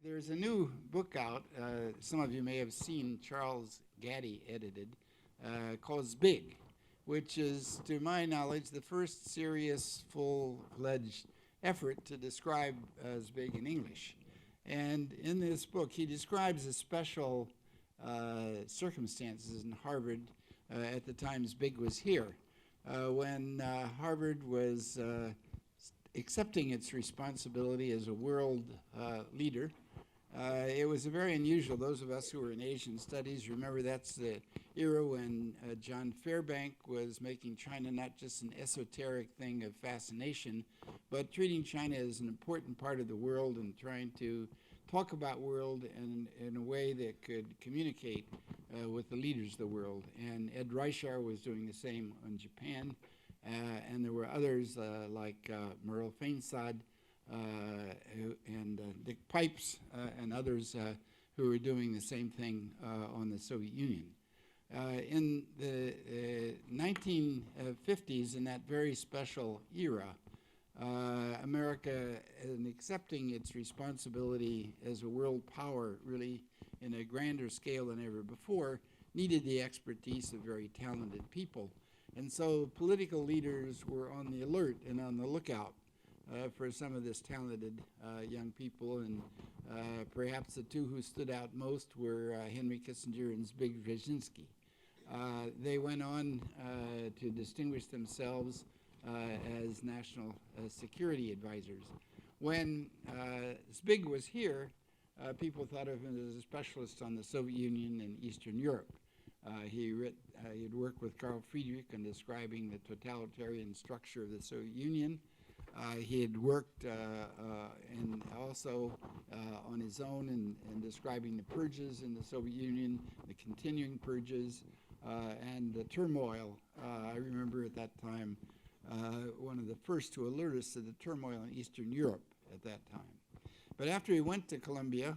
There's a new book out, some of you may have seen, Charles Gaddy edited, called Big, which is, to my knowledge, the first serious, full-fledged effort to describe Big in English. And in this book, he describes the special circumstances in Harvard at the time Big was here, when Harvard was accepting its responsibility as a world leader. It was very unusual. Those of us who were in Asian studies remember that's the era when John Fairbank was making China not just an esoteric thing of fascination, but treating China as an important part of the world and trying to talk about world in a way that could communicate with the leaders of the world. And Ed Reichar was doing the same on Japan. And there were others like Merle Feinsod and Dick Pipes and others who were doing the same thing on the Soviet Union. In the 1950s, in that very special era, America, in accepting its responsibility as a world power, really in a grander scale than ever before, needed the expertise of very talented people. And so political leaders were on the alert and on the lookout for some of this talented young people. And perhaps the two who stood out most were Henry Kissinger and Zbig Brzezinski. They went on to distinguish themselves as national security advisors. When Zbig was here, people thought of him as a specialist on the Soviet Union and Eastern Europe. He had worked with Carl Friedrich on describing the totalitarian structure of the Soviet Union. He had worked and also on his own in describing the purges in the Soviet Union, the continuing purges, and the turmoil. I remember at that time one of the first to alert us to the turmoil in Eastern Europe at that time. But after he went to Columbia,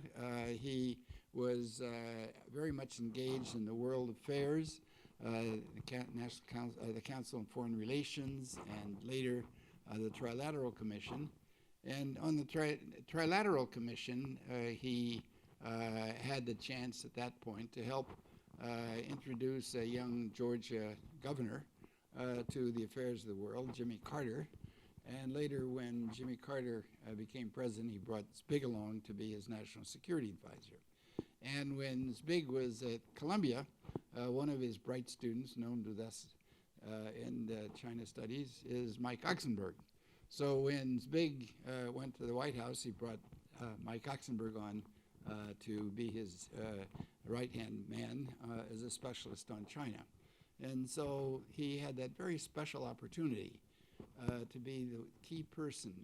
he was very much engaged in the world affairs, the Council on Foreign Relations, and later the Trilateral Commission. And on the Trilateral Commission, he had the chance at that point to help introduce a young Georgia governor to the affairs of the world, Jimmy Carter. And later, when Jimmy Carter became president, he brought Zbig along to be his national security advisor. And when Zbig was at Columbia, one of his bright students, known to us in China studies, is Mike Oxenberg. So when Zbig went to the White House, he brought Mike Oxenberg on to be his right-hand man as a specialist on China. And so he had that very special opportunity to be the key person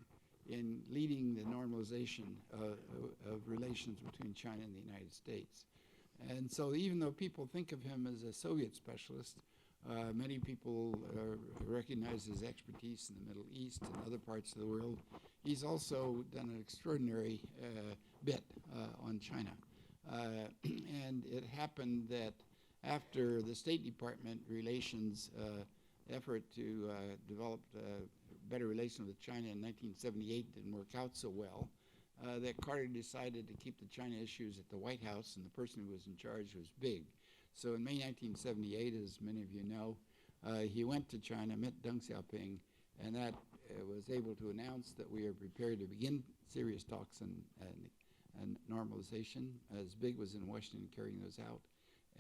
in leading the normalization of relations between China and the United States. And so even though people think of him as a Soviet specialist, many people recognize his expertise in the Middle East and other parts of the world. He's also done an extraordinary bit on China. And it happened that after the State Department relations effort to develop better relations with China in 1978 didn't work out so well, that Carter decided to keep the China issues at the White House, and the person who was in charge was Big. So in May 1978, as many of you know, he went to China, met Deng Xiaoping, and that was able to announce that we are prepared to begin serious talks and normalization, as Big was in Washington carrying those out,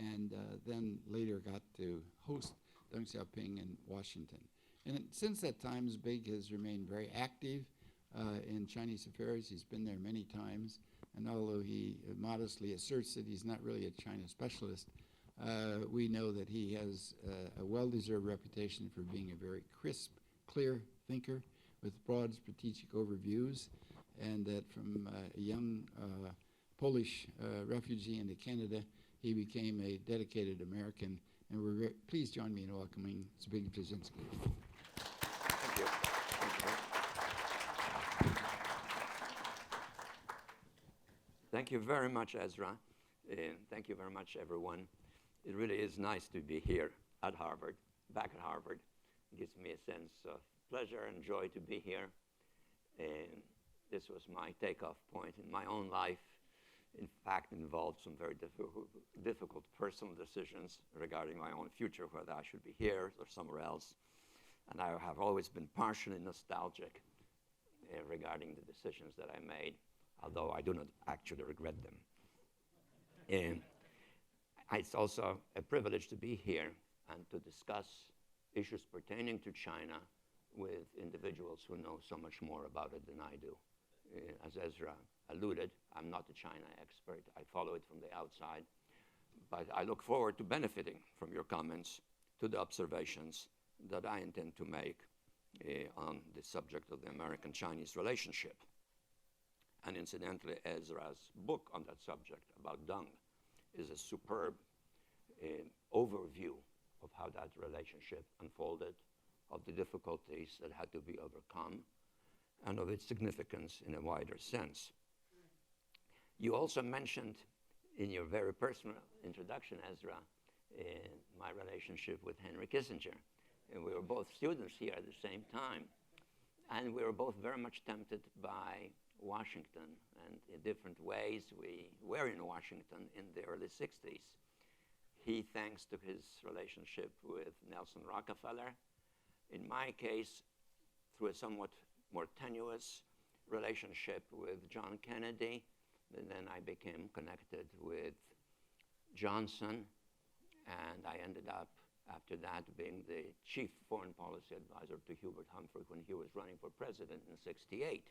and then later got to host Deng Xiaoping in Washington. And since that time, Big has remained very active in Chinese affairs. He's been there many times, and although he modestly asserts that he's not really a China specialist, we know that he has a well-deserved reputation for being a very crisp, clear thinker with broad strategic overviews, and that from a young Polish refugee into Canada, he became a dedicated American. And we're very pleased join me in welcoming Zbig Brzezinski. Thank you. Thank you very much, Ezra. And thank you very much, everyone. It really is nice to be here at Harvard, back at Harvard. It gives me a sense of pleasure and joy to be here. And this was my takeoff point in my own life in fact involved some very difficult personal decisions regarding my own future, whether I should be here or somewhere else. And I have always been partially nostalgic regarding the decisions that I made, although I do not actually regret them. It's also a privilege to be here and to discuss issues pertaining to China with individuals who know so much more about it than I do. As Ezra alluded, I'm not a China expert. I follow it from the outside. But I look forward to benefiting from your comments to the observations that I intend to make on the subject of the American-Chinese relationship. And incidentally, Ezra's book on that subject about Deng is a superb overview of how that relationship unfolded, of the difficulties that had to be overcome, and of its significance in a wider sense. You also mentioned in your very personal introduction, Ezra, my relationship with Henry Kissinger. And we were both students here at the same time. And we were both very much tempted by Washington. And in different ways, we were in Washington in the early 60s. He, thanks to his relationship with Nelson Rockefeller. In my case, through a somewhat more tenuous relationship with John Kennedy. And then I became connected with Johnson. And I ended up, after that, being the chief foreign policy advisor to Hubert Humphrey when he was running for president in '68.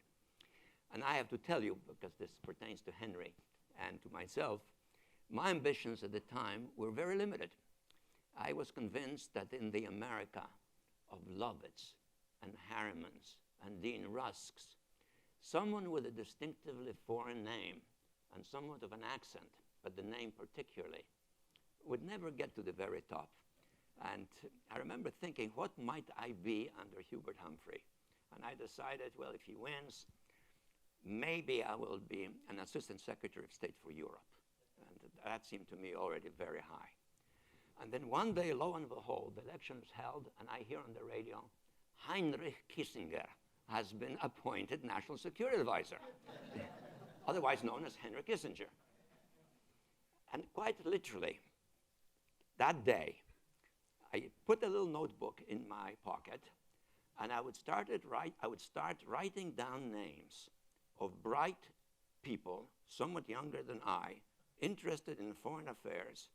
And I have to tell you, because this pertains to Henry and to myself, my ambitions at the time were very limited. I was convinced that in the America of Lovitz and Harrimans and Dean Rusks, someone with a distinctively foreign name and somewhat of an accent, but the name particularly, would never get to the very top. And I remember thinking, what might I be under Hubert Humphrey? And I decided, well, if he wins, maybe I will be an assistant secretary of state for Europe. And that seemed to me already very high. And then one day, lo and behold, the election was held, and I hear on the radio, Heinrich Kissinger has been appointed National Security Advisor, otherwise known as Henry Kissinger. And quite literally, that day, I put a little notebook in my pocket, and I would start writing down names of bright people, somewhat younger than I, interested in foreign affairs,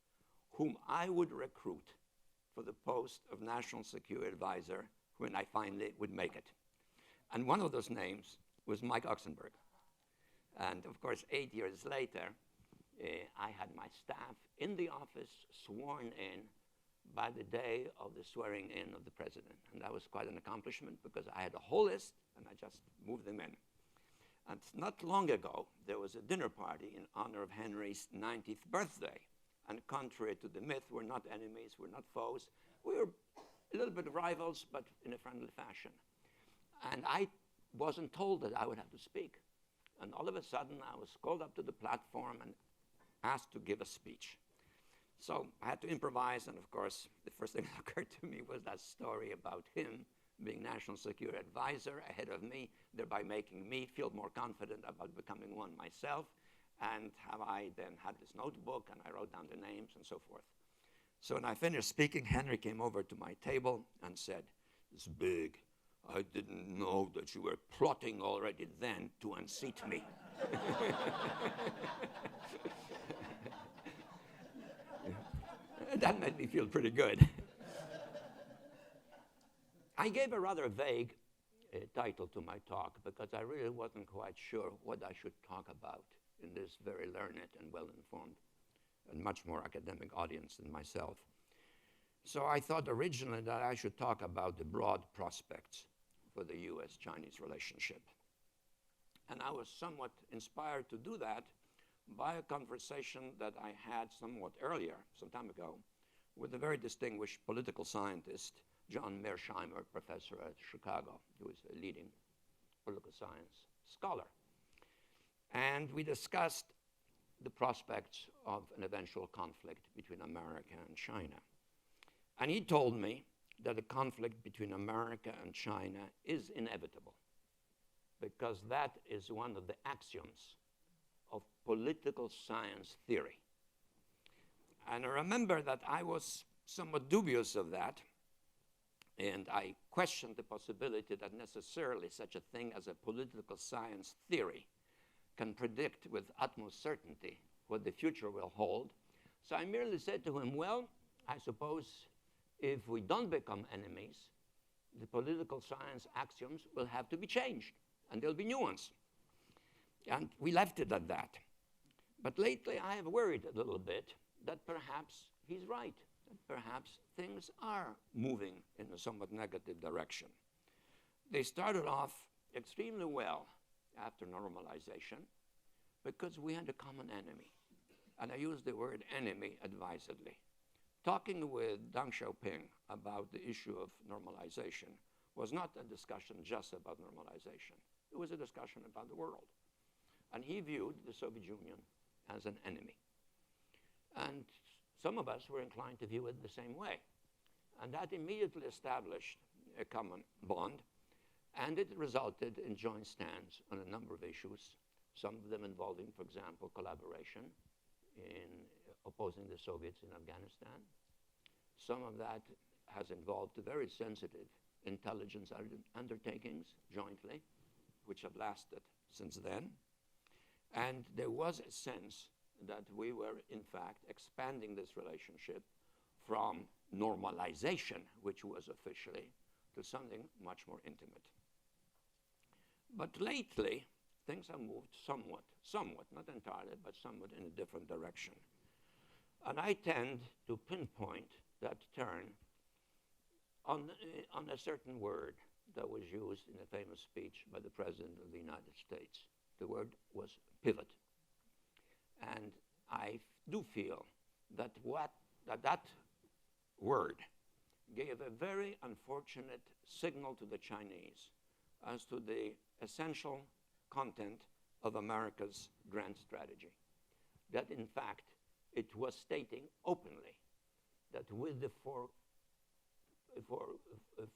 whom I would recruit for the post of National Security Advisor when I finally would make it. And one of those names was Mike Oxenberg. And of course, 8 years later, I had my staff in the office sworn in by the day of the swearing in of the president. And that was quite an accomplishment because I had a whole list and I just moved them in. And not long ago, there was a dinner party in honor of Henry's 90th birthday. And contrary to the myth, we're not enemies, we're not foes. We were a little bit rivals, but in a friendly fashion. And I wasn't told that I would have to speak. And all of a sudden, I was called up to the platform and asked to give a speech. So I had to improvise, and of course, the first thing that occurred to me was that story about him being National Security Advisor ahead of me, thereby making me feel more confident about becoming one myself, and how I then had this notebook, and I wrote down the names and so forth. So when I finished speaking, Henry came over to my table and said, "It's big. I didn't know that you were plotting already then to unseat me." That made me feel pretty good. I gave a rather vague title to my talk because I really wasn't quite sure what I should talk about in this very learned and well-informed and much more academic audience than myself. So I thought originally that I should talk about the broad prospects for the US-Chinese relationship. And I was somewhat inspired to do that by a conversation that I had somewhat earlier, some time ago, with a very distinguished political scientist, John Mearsheimer, professor at Chicago, who is a leading political science scholar. And we discussed the prospects of an eventual conflict between America and China. And he told me that a conflict between America and China is inevitable because that is one of the axioms of political science theory. And I remember that I was somewhat dubious of that, and I questioned the possibility that necessarily such a thing as a political science theory can predict with utmost certainty what the future will hold. So I merely said to him, well, I suppose if we don't become enemies, the political science axioms will have to be changed, and there'll be new ones. And we left it at that. But lately I have worried a little bit that perhaps he's right, that perhaps things are moving in a somewhat negative direction. They started off extremely well after normalization because we had a common enemy. And I use the word enemy advisedly. Talking with Deng Xiaoping about the issue of normalization was not a discussion just about normalization. It was a discussion about the world. And he viewed the Soviet Union as an enemy. And some of us were inclined to view it the same way. And that immediately established a common bond, and it resulted in joint stands on a number of issues, some of them involving, for example, collaboration in opposing the Soviets in Afghanistan. Some of that has involved very sensitive intelligence undertakings jointly, which have lasted since then. And there was a sense that we were, in fact, expanding this relationship from normalization, which was officially, to something much more intimate. But lately, things have moved somewhat, not entirely, but somewhat in a different direction. And I tend to pinpoint that turn on a certain word that was used in a famous speech by the President of the United States. The word was pivot. And I do feel that that word gave a very unfortunate signal to the Chinese as to the essential content of America's grand strategy. That in fact, it was stating openly that with the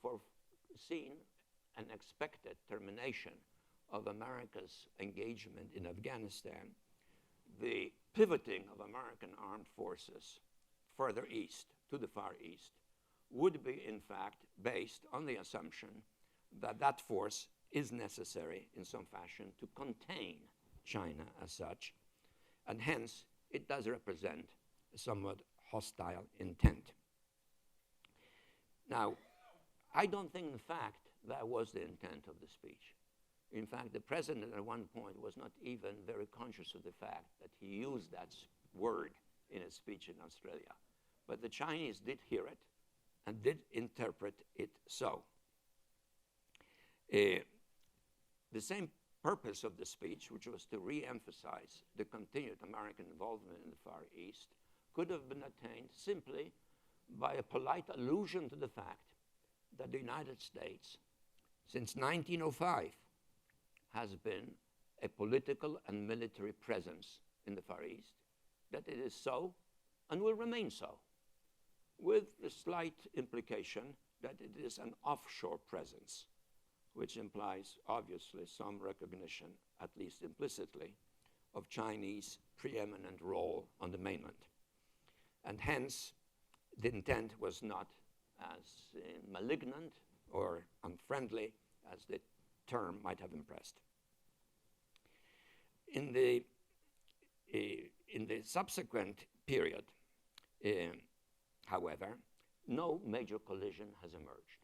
foreseen and expected termination of America's engagement in Afghanistan, the pivoting of American armed forces further east, to the Far East, would be in fact based on the assumption that that force is necessary in some fashion to contain China as such, and hence it does represent a somewhat hostile intent. Now, I don't think in fact that was the intent of the speech. In fact, the president at one point was not even very conscious of the fact that he used that word in a speech in Australia. But the Chinese did hear it and did interpret it so. The same purpose of the speech, which was to re-emphasize the continued American involvement in the Far East, could have been attained simply by a polite allusion to the fact that the United States, since 1905, has been a political and military presence in the Far East, that it is so and will remain so, with the slight implication that it is an offshore presence, which implies obviously some recognition, at least implicitly, of Chinese preeminent role on the mainland. And hence, the intent was not as malignant or unfriendly as the term might have impressed. In the subsequent period, however, no major collision has emerged.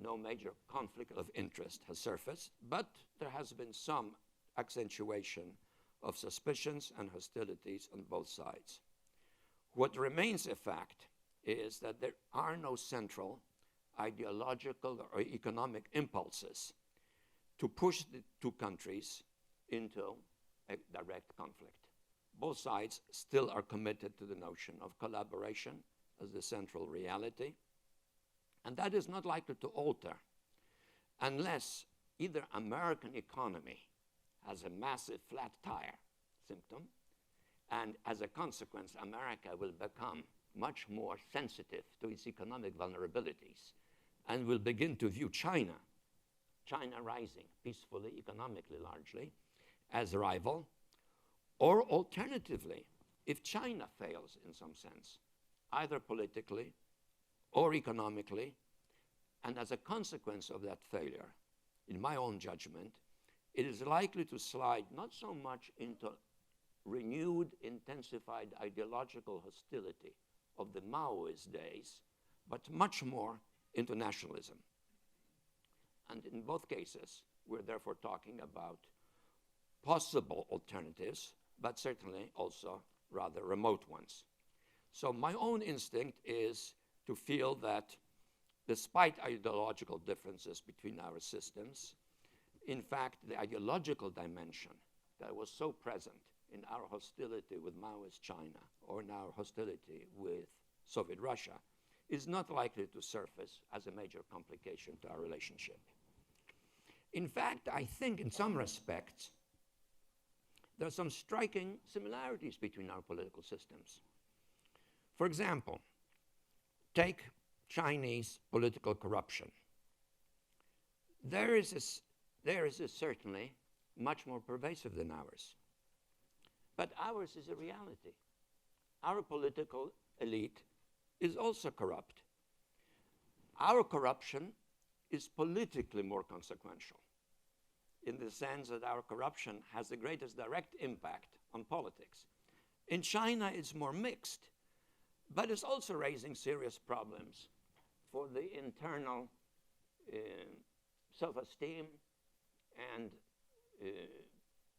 No major conflict of interest has surfaced, but there has been some accentuation of suspicions and hostilities on both sides. What remains a fact is that there are no central ideological or economic impulses to push the two countries into a direct conflict. Both sides still are committed to the notion of collaboration as the central reality, and that is not likely to alter unless either American economy has a massive flat tire symptom, and as a consequence, America will become much more sensitive to its economic vulnerabilities and will begin to view China rising peacefully, economically largely, as a rival, Or alternatively, if China fails in some sense, either politically or economically, and as a consequence of that failure, in my own judgment, it is likely to slide not so much into renewed, intensified ideological hostility of the Maoist days, but much more into nationalism. And in both cases, we're therefore talking about possible alternatives, but certainly also rather remote ones. So my own instinct is to feel that despite ideological differences between our systems, in fact, the ideological dimension that was so present in our hostility with Maoist China or in our hostility with Soviet Russia is not likely to surface as a major complication to our relationship. In fact, I think in some respects, there are some striking similarities between our political systems. For example, take Chinese political corruption. There is certainly much more pervasive than ours. But ours is a reality. Our political elite is also corrupt. Our corruption is politically more consequential in the sense that our corruption has the greatest direct impact on politics. In China, it's more mixed, but it's also raising serious problems for the internal self-esteem and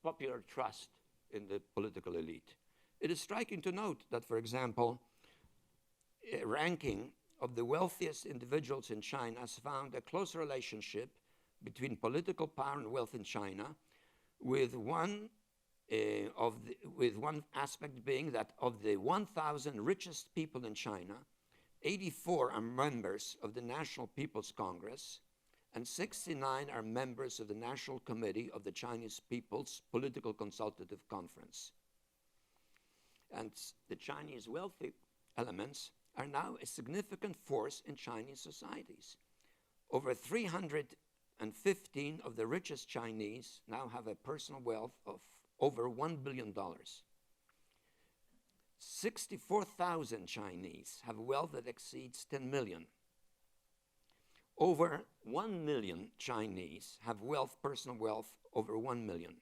popular trust in the political elite. It is striking to note that, for example, a ranking of the wealthiest individuals in China has found a close relationship between political power and wealth in China, with one aspect being that of the 1,000 richest people in China, 84 are members of the National People's Congress, and 69 are members of the National Committee of the Chinese People's Political Consultative Conference. And the Chinese wealthy elements are now a significant force in Chinese societies. Over 315 of the richest Chinese now have a personal wealth of over $1 billion. 64,000 Chinese have wealth that exceeds 10 million. Over 1 million Chinese have personal wealth over 1 million.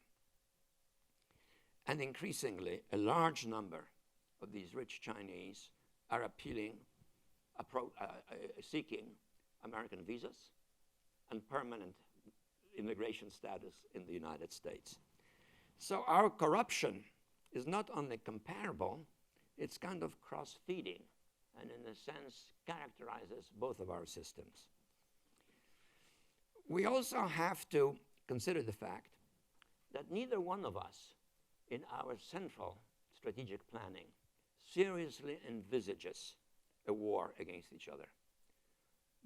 And increasingly, a large number of these rich Chinese are seeking American visas and permanent immigration status in the United States. So our corruption is not only comparable, it's kind of cross-feeding, and in a sense characterizes both of our systems. We also have to consider the fact that neither one of us in our central strategic planning seriously envisages a war against each other.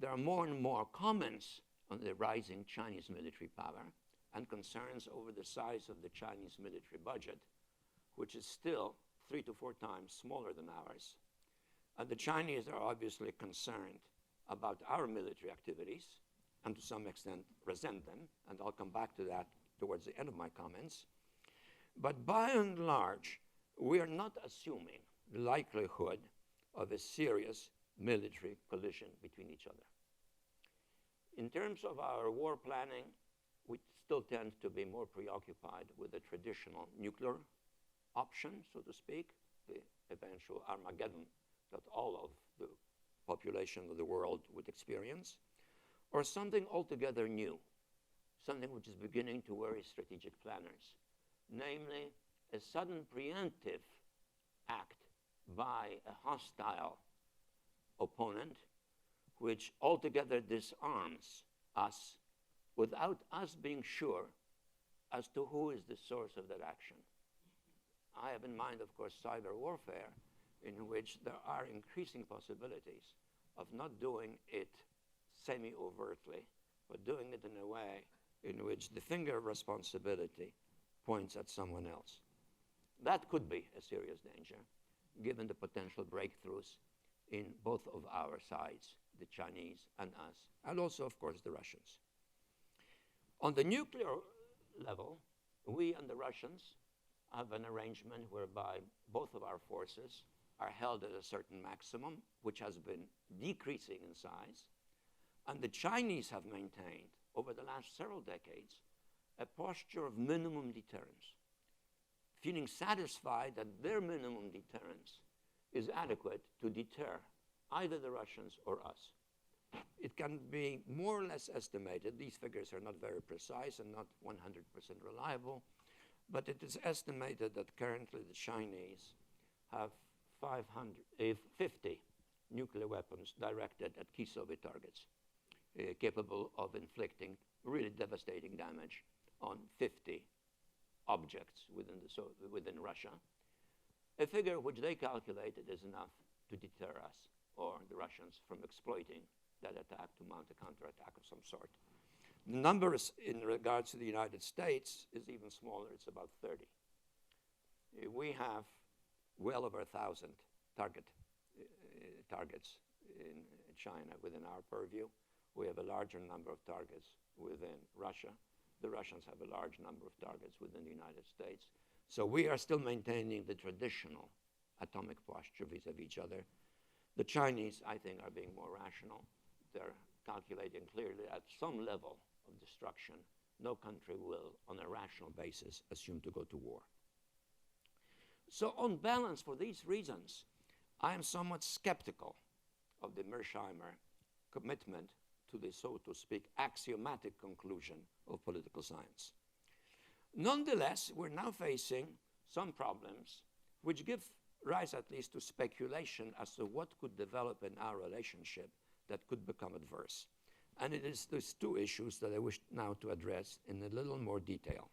There are more and more comments on the rising Chinese military power and concerns over the size of the Chinese military budget, which is still 3 to 4 times smaller than ours. And the Chinese are obviously concerned about our military activities and to some extent resent them, and I'll come back to that towards the end of my comments. But by and large, we are not assuming the likelihood of a serious military collision between each other. In terms of our war planning, we still tend to be more preoccupied with the traditional nuclear option, so to speak, the eventual Armageddon that all of the population of the world would experience, or something altogether new, something which is beginning to worry strategic planners, namely a sudden preemptive act by a hostile opponent which altogether disarms us without us being sure as to who is the source of that action. I have in mind, of course, cyber warfare, in which there are increasing possibilities of not doing it semi-overtly, but doing it in a way in which the finger of responsibility points at someone else. That could be a serious danger, given the potential breakthroughs in both of our sides, the Chinese and us, and also, of course, the Russians. On the nuclear level, we and the Russians have an arrangement whereby both of our forces are held at a certain maximum, which has been decreasing in size. And the Chinese have maintained, over the last several decades, a posture of minimum deterrence, feeling satisfied that their minimum deterrence is adequate to deter either the Russians or us. It can be more or less estimated. These figures are not very precise and not 100% reliable, but it is estimated that currently the Chinese have 50 nuclear weapons directed at key Soviet targets, capable of inflicting really devastating damage on 50 objects within Russia, a figure which they calculated is enough to deter us or the Russians from exploiting that attack to mount a counterattack of some sort. The numbers in regards to the United States is even smaller. It's about 30. We have well over 1,000 targets in China within our purview. We have a larger number of targets within Russia. The Russians have a large number of targets within the United States. So we are still maintaining the traditional atomic posture vis-a-vis each other. The Chinese, I think, are being more rational. They're calculating clearly at some level of destruction, no country will, on a rational basis, assume to go to war. So on balance, for these reasons, I am somewhat skeptical of the Mearsheimer commitment to the, so to speak, axiomatic conclusion of political science. Nonetheless, we're now facing some problems which give rise at least to speculation as to what could develop in our relationship that could become adverse. And it is these two issues that I wish now to address in a little more detail.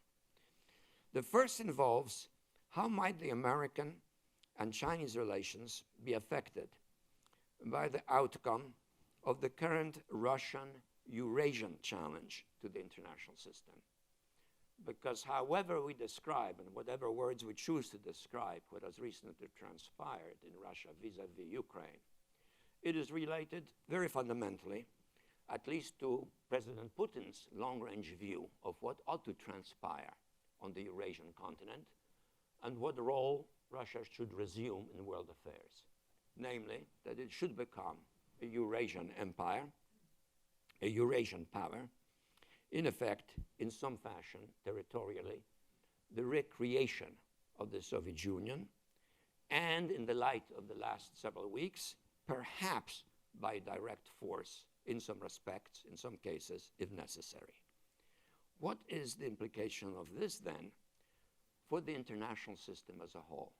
The first involves how might the American and Chinese relations be affected by the outcome of the current Russian-Eurasian challenge to the international system. Because however we describe and whatever words we choose to describe what has recently transpired in Russia vis-a-vis Ukraine, it is related very fundamentally, at least to President Putin's long-range view of what ought to transpire on the Eurasian continent and what role Russia should resume in world affairs. Namely, that it should become a Eurasian empire, a Eurasian power, in effect, in some fashion, territorially, the recreation of the Soviet Union, and in the light of the last several weeks, perhaps by direct force in some respects, in some cases, if necessary. What is the implication of this, then, for the international system as a whole?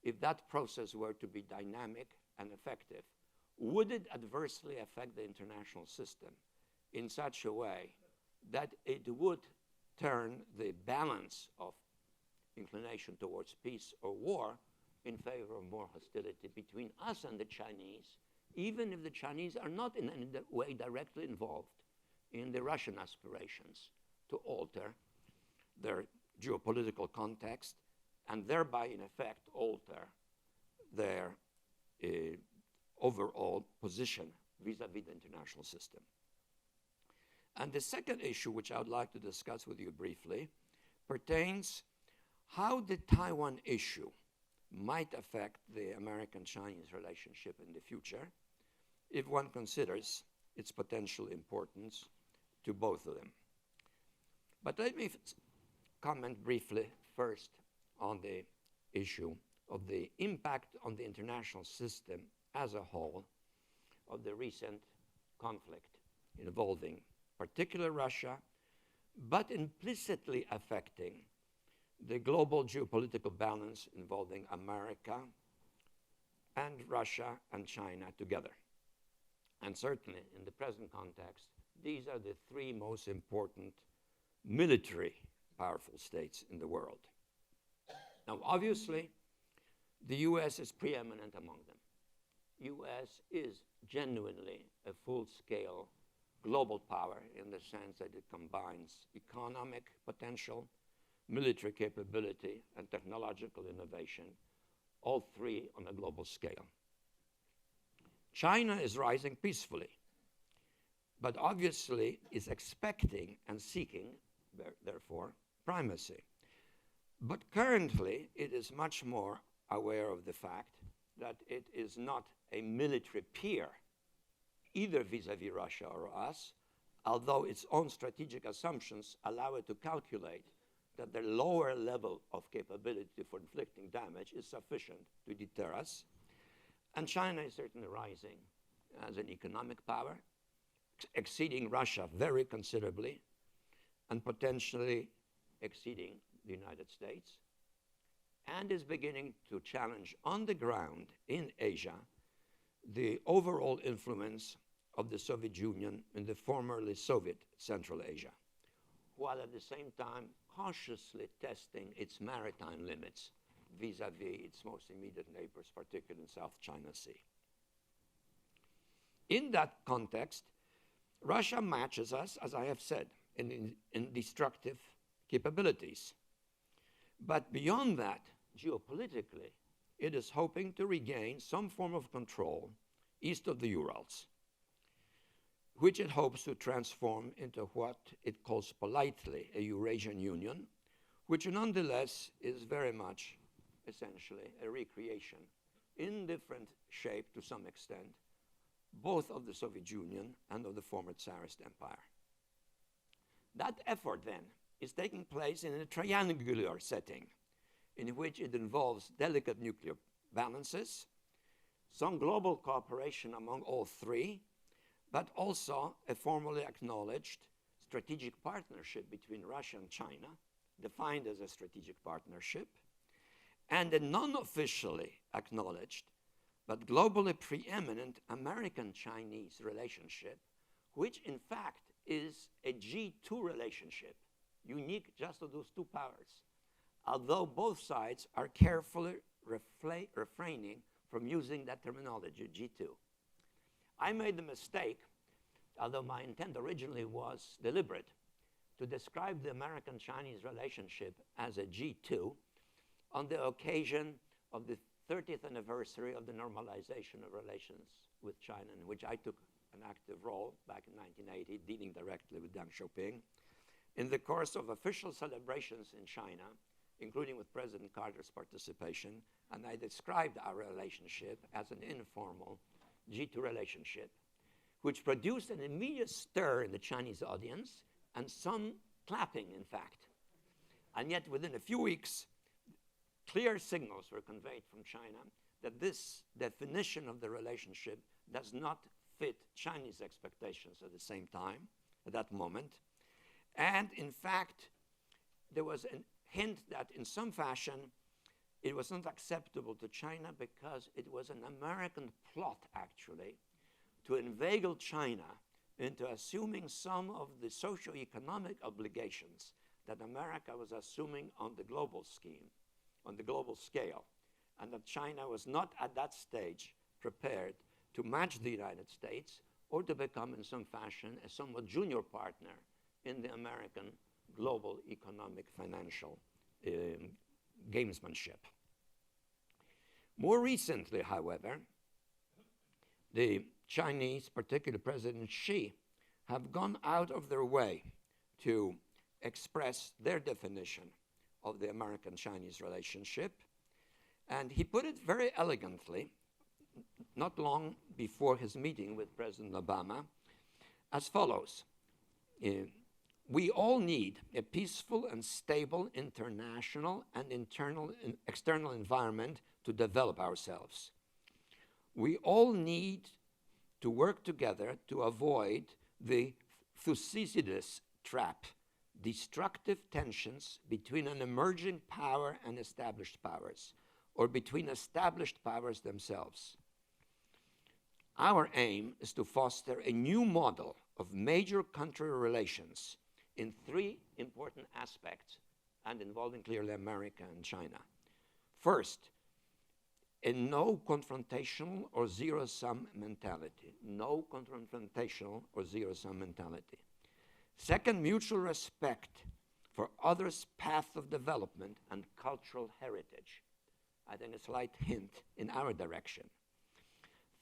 If that process were to be dynamic and effective, would it adversely affect the international system in such a way that it would turn the balance of inclination towards peace or war in favor of more hostility between us and the Chinese, even if the Chinese are not in any way directly involved in the Russian aspirations to alter their geopolitical context and thereby, in effect, alter their overall position vis-a-vis the international system. And the second issue, which I would like to discuss with you briefly, pertains how the Taiwan issue might affect the American-Chinese relationship in the future if one considers its potential importance to both of them. But let me comment briefly first on the issue of the impact on the international system as a whole of the recent conflict involving particular Russia, but implicitly affecting the global geopolitical balance involving America and Russia and China together. And certainly in the present context, these are the three most important military powerful states in the world. Now, obviously, the US is preeminent among them. US is genuinely a full-scale global power in the sense that it combines economic potential, military capability, and technological innovation, all three on a global scale. China is rising peacefully, but obviously is expecting and seeking, therefore, primacy. But currently, it is much more aware of the fact that it is not a military peer, either vis-à-vis Russia or us, although its own strategic assumptions allow it to calculate that the lower level of capability for inflicting damage is sufficient to deter us. And China is certainly rising as an economic power, exceeding Russia very considerably, and potentially exceeding the United States, and is beginning to challenge on the ground in Asia the overall influence of the Soviet Union in the formerly Soviet Central Asia, while at the same time cautiously testing its maritime limits vis-à-vis its most immediate neighbors, particularly in South China Sea. In that context, Russia matches us, as I have said, in destructive capabilities. But beyond that, geopolitically, it is hoping to regain some form of control east of the Urals, which it hopes to transform into what it calls politely a Eurasian Union, which nonetheless is very much essentially a recreation in different shape to some extent, both of the Soviet Union and of the former Tsarist Empire. That effort then is taking place in a triangular setting in which it involves delicate nuclear balances, some global cooperation among all three, but also a formally acknowledged strategic partnership between Russia and China, defined as a strategic partnership, and a non-officially acknowledged but globally preeminent American-Chinese relationship, which in fact is a G2 relationship, unique just to those two powers, although both sides are carefully refraining from using that terminology, G2. I made the mistake, although my intent originally was deliberate, to describe the American-Chinese relationship as a G2 on the occasion of the 30th anniversary of the normalization of relations with China, in which I took an active role back in 1980, dealing directly with Deng Xiaoping, in the course of official celebrations in China, including with President Carter's participation, and I described our relationship as an informal G2 relationship, which produced an immediate stir in the Chinese audience and some clapping, in fact. And yet, within a few weeks, clear signals were conveyed from China that this definition of the relationship does not fit Chinese expectations at the same time, at that moment. And in fact, there was a hint that in some fashion, it was not acceptable to China because it was an American plot, actually, to inveigle China into assuming some of the socio-economic obligations that America was assuming on the global scheme, on the global scale, and that China was not at that stage prepared to match the United States or to become in some fashion a somewhat junior partner in the American global economic financial gamesmanship. More recently, however, the Chinese, particularly President Xi, have gone out of their way to express their definition of the American-Chinese relationship. And he put it very elegantly, not long before his meeting with President Obama, as follows. We all need a peaceful and stable international and external environment to develop ourselves. We all need to work together to avoid the Thucydides trap, destructive tensions between an emerging power and established powers, or between established powers themselves. Our aim is to foster a new model of major country relations in three important aspects, and involving clearly America and China. First, a no confrontational or zero-sum mentality. No confrontational or zero-sum mentality. Second, mutual respect for others' path of development and cultural heritage. I think a slight hint in our direction.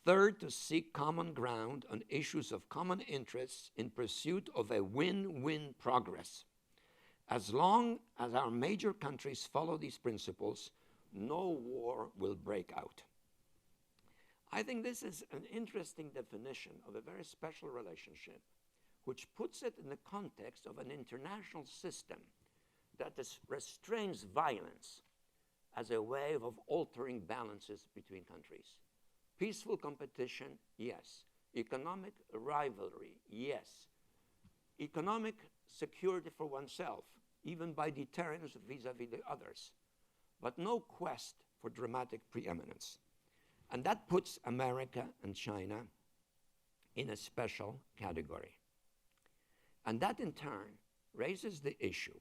Third, to seek common ground on issues of common interests in pursuit of a win-win progress. As long as our major countries follow these principles, no war will break out. I think this is an interesting definition of a very special relationship, which puts it in the context of an international system that restrains violence as a way of altering balances between countries. Peaceful competition, yes. Economic rivalry, yes. Economic security for oneself, even by deterrence vis-a-vis the others, but no quest for dramatic preeminence. And that puts America and China in a special category. And that in turn raises the issue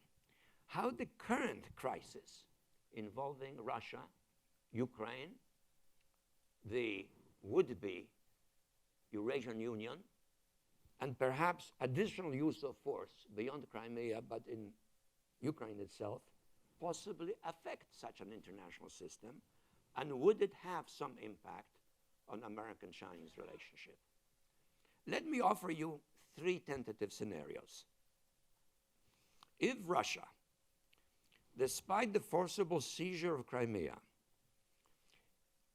how the current crisis involving Russia, Ukraine, the would-be Eurasian Union, and perhaps additional use of force beyond Crimea, but in Ukraine itself, possibly affect such an international system, and would it have some impact on American-Chinese relationship? Let me offer you 3 tentative scenarios. If Russia, despite the forcible seizure of Crimea,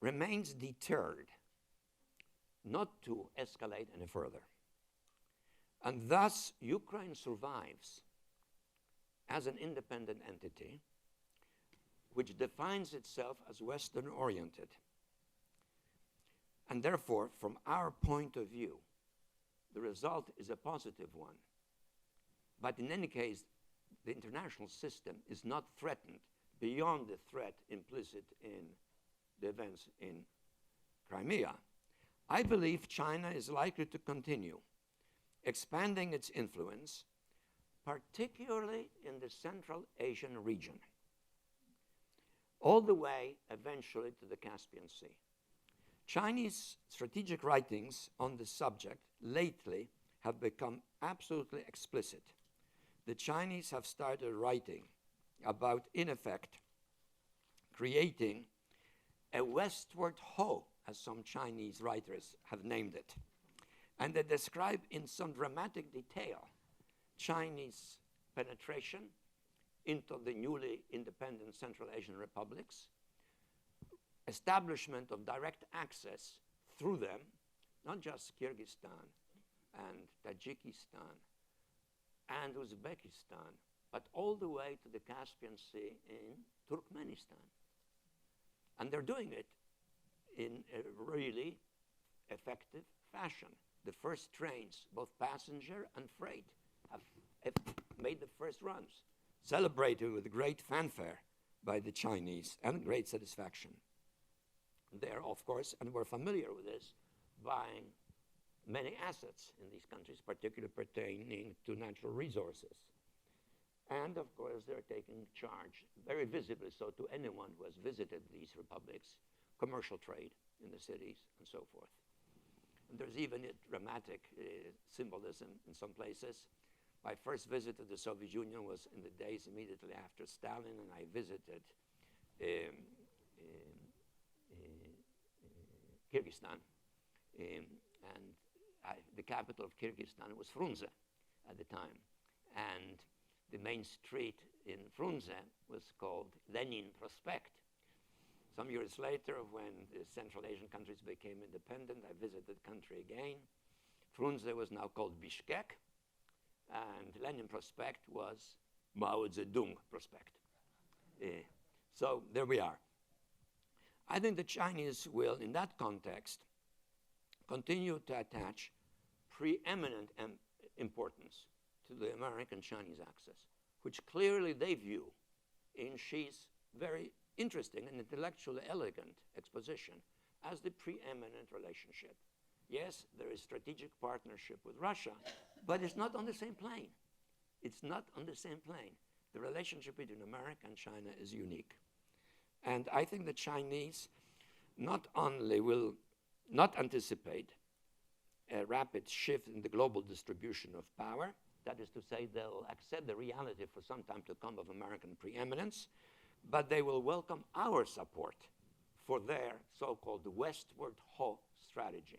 remains deterred not to escalate any further, and thus Ukraine survives as an independent entity which defines itself as Western-oriented, and therefore, from our point of view, the result is a positive one. But in any case, the international system is not threatened beyond the threat implicit in the events in Crimea. I believe China is likely to continue expanding its influence, particularly in the Central Asian region, all the way eventually to the Caspian Sea. Chinese strategic writings on the subject lately have become absolutely explicit. The Chinese have started writing about, in effect, creating a westward hoe, as some Chinese writers have named it. And they describe in some dramatic detail Chinese penetration into the newly independent Central Asian republics, establishment of direct access through them, not just Kyrgyzstan and Tajikistan and Uzbekistan, but all the way to the Caspian Sea in Turkmenistan. And they're doing it in a really effective fashion. The first trains, both passenger and freight, have made the first runs, celebrated with great fanfare by the Chinese and great satisfaction. They're, of course, and we're familiar with this, buying many assets in these countries, particularly pertaining to natural resources. And, of course, they're taking charge, very visibly so to anyone who has visited these republics, commercial trade in the cities and so forth. And there's even a dramatic symbolism in some places. My first visit to the Soviet Union was in the days immediately after Stalin, and I visited Kyrgyzstan. The capital of Kyrgyzstan was Frunze at the time. And the main street in Frunze was called Lenin Prospect. Some years later, when the Central Asian countries became independent, I visited the country again. Frunze was now called Bishkek, and Lenin Prospect was Mao Zedong Prospect. So there we are. I think the Chinese will, in that context, continue to attach preeminent importance to the American-Chinese axis, which clearly they view in Xi's very interesting and intellectually elegant exposition as the preeminent relationship. Yes, there is strategic partnership with Russia, but it's not on the same plane. It's not on the same plane. The relationship between America and China is unique. And I think the Chinese not only will not anticipate a rapid shift in the global distribution of power, that is to say, they'll accept the reality for some time to come of American preeminence, but they will welcome our support for their so-called westward hoe strategy,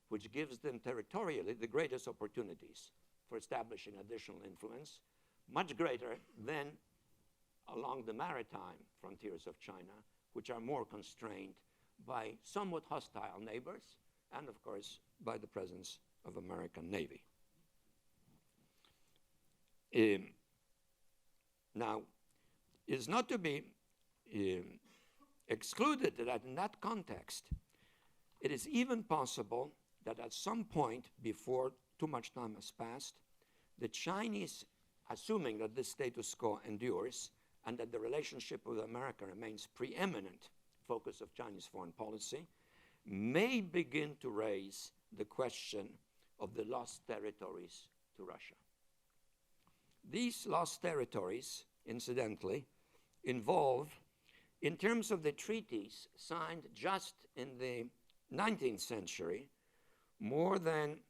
which gives them territorially the greatest opportunities for establishing additional influence, much greater than along the maritime frontiers of China, which are more constrained by somewhat hostile neighbors and, of course, by the presence of American Navy. Now, it is not to be excluded that in that context, it is even possible that at some point before too much time has passed, the Chinese, assuming that this status quo endures and that the relationship with America remains preeminent focus of Chinese foreign policy, may begin to raise the question of the lost territories to Russia. These lost territories, incidentally, involve, in terms of the treaties signed just in the 19th century, more than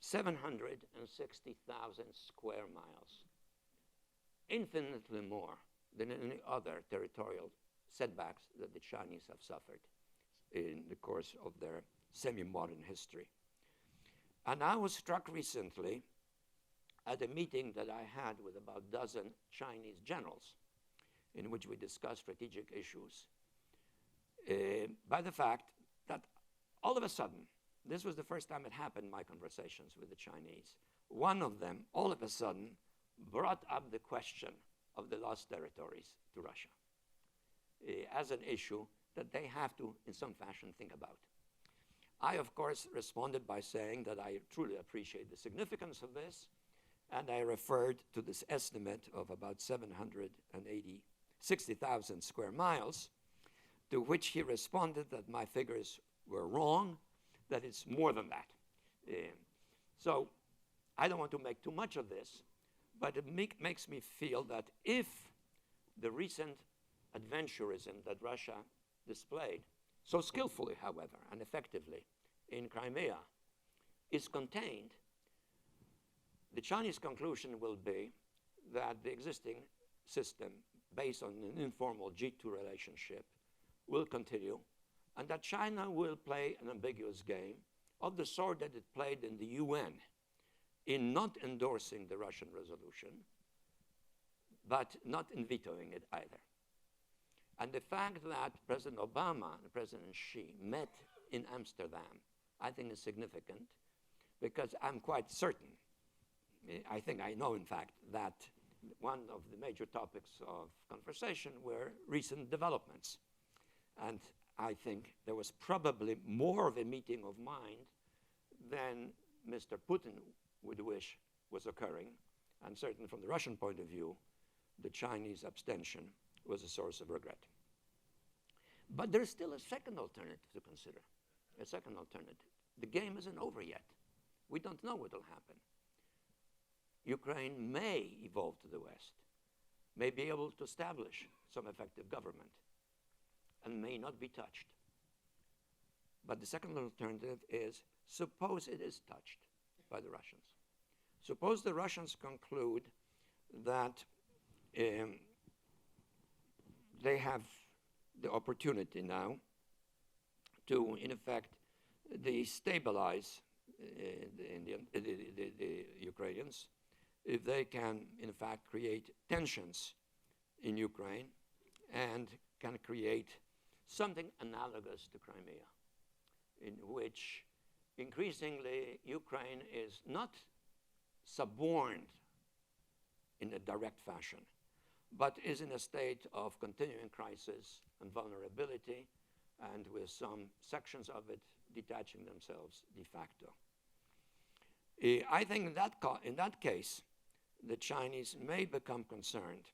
760,000 square miles, infinitely more than any other territorial setbacks that the Chinese have suffered in the course of their semi-modern history. And I was struck recently at a meeting that I had with about a dozen Chinese generals in which we discussed strategic issues by the fact that all of a sudden, this was the first time it happened in my conversations with the Chinese, one of them all of a sudden brought up the question of the lost territories to Russia as an issue that they have to, in some fashion, think about. I, of course, responded by saying that I truly appreciate the significance of this, and I referred to this estimate of about 760,000 square miles, to which he responded that my figures were wrong, that it's more than that. So I don't want to make too much of this, but it makes me feel that if the recent adventurism that Russia displayed, so skillfully, however, and effectively in Crimea, is contained, the Chinese conclusion will be that the existing system, based on an informal G2 relationship, will continue, and that China will play an ambiguous game of the sort that it played in the UN in not endorsing the Russian resolution, but not in vetoing it either. And the fact that President Obama and President Xi met in Amsterdam, I think is significant, because I'm quite certain, I think I know in fact, that one of the major topics of conversation were recent developments. And I think there was probably more of a meeting of mind than Mr. Putin would wish was occurring. And certainly from the Russian point of view, the Chinese abstention was a source of regret. But there's still a second alternative to consider, a second alternative. The game isn't over yet. We don't know what will happen. Ukraine may evolve to the West, may be able to establish some effective government, and may not be touched. But the second alternative is, suppose it is touched by the Russians. Suppose the Russians conclude that they have the opportunity now to, in effect, destabilize the Ukrainians, if they can, in fact, create tensions in Ukraine and can create something analogous to Crimea, in which increasingly Ukraine is not suborned in a direct fashion, but is in a state of continuing crisis and vulnerability, and with some sections of it detaching themselves de facto. I think in that case, the Chinese may become concerned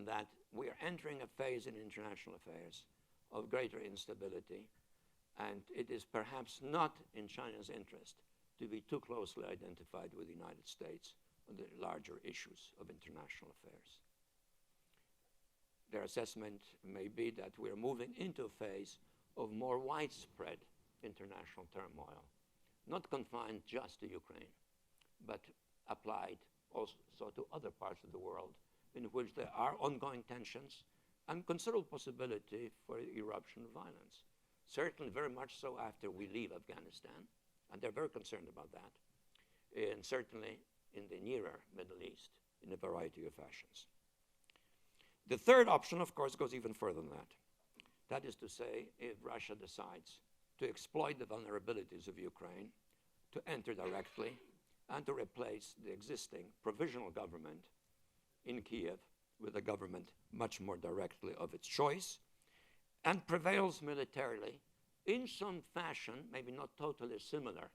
that we are entering a phase in international affairs of greater instability, and it is perhaps not in China's interest to be too closely identified with the United States on the larger issues of international affairs. Their assessment may be that we're moving into a phase of more widespread international turmoil, not confined just to Ukraine, but applied also to other parts of the world in which there are ongoing tensions and considerable possibility for eruption of violence. Certainly very much so after we leave Afghanistan, and they're very concerned about that, and certainly in the nearer Middle East, in a variety of fashions. The third option, of course, goes even further than that. That is to say, if Russia decides to exploit the vulnerabilities of Ukraine, to enter directly, and to replace the existing provisional government in Kiev with a government much more directly of its choice, and prevails militarily in some fashion, maybe not totally similar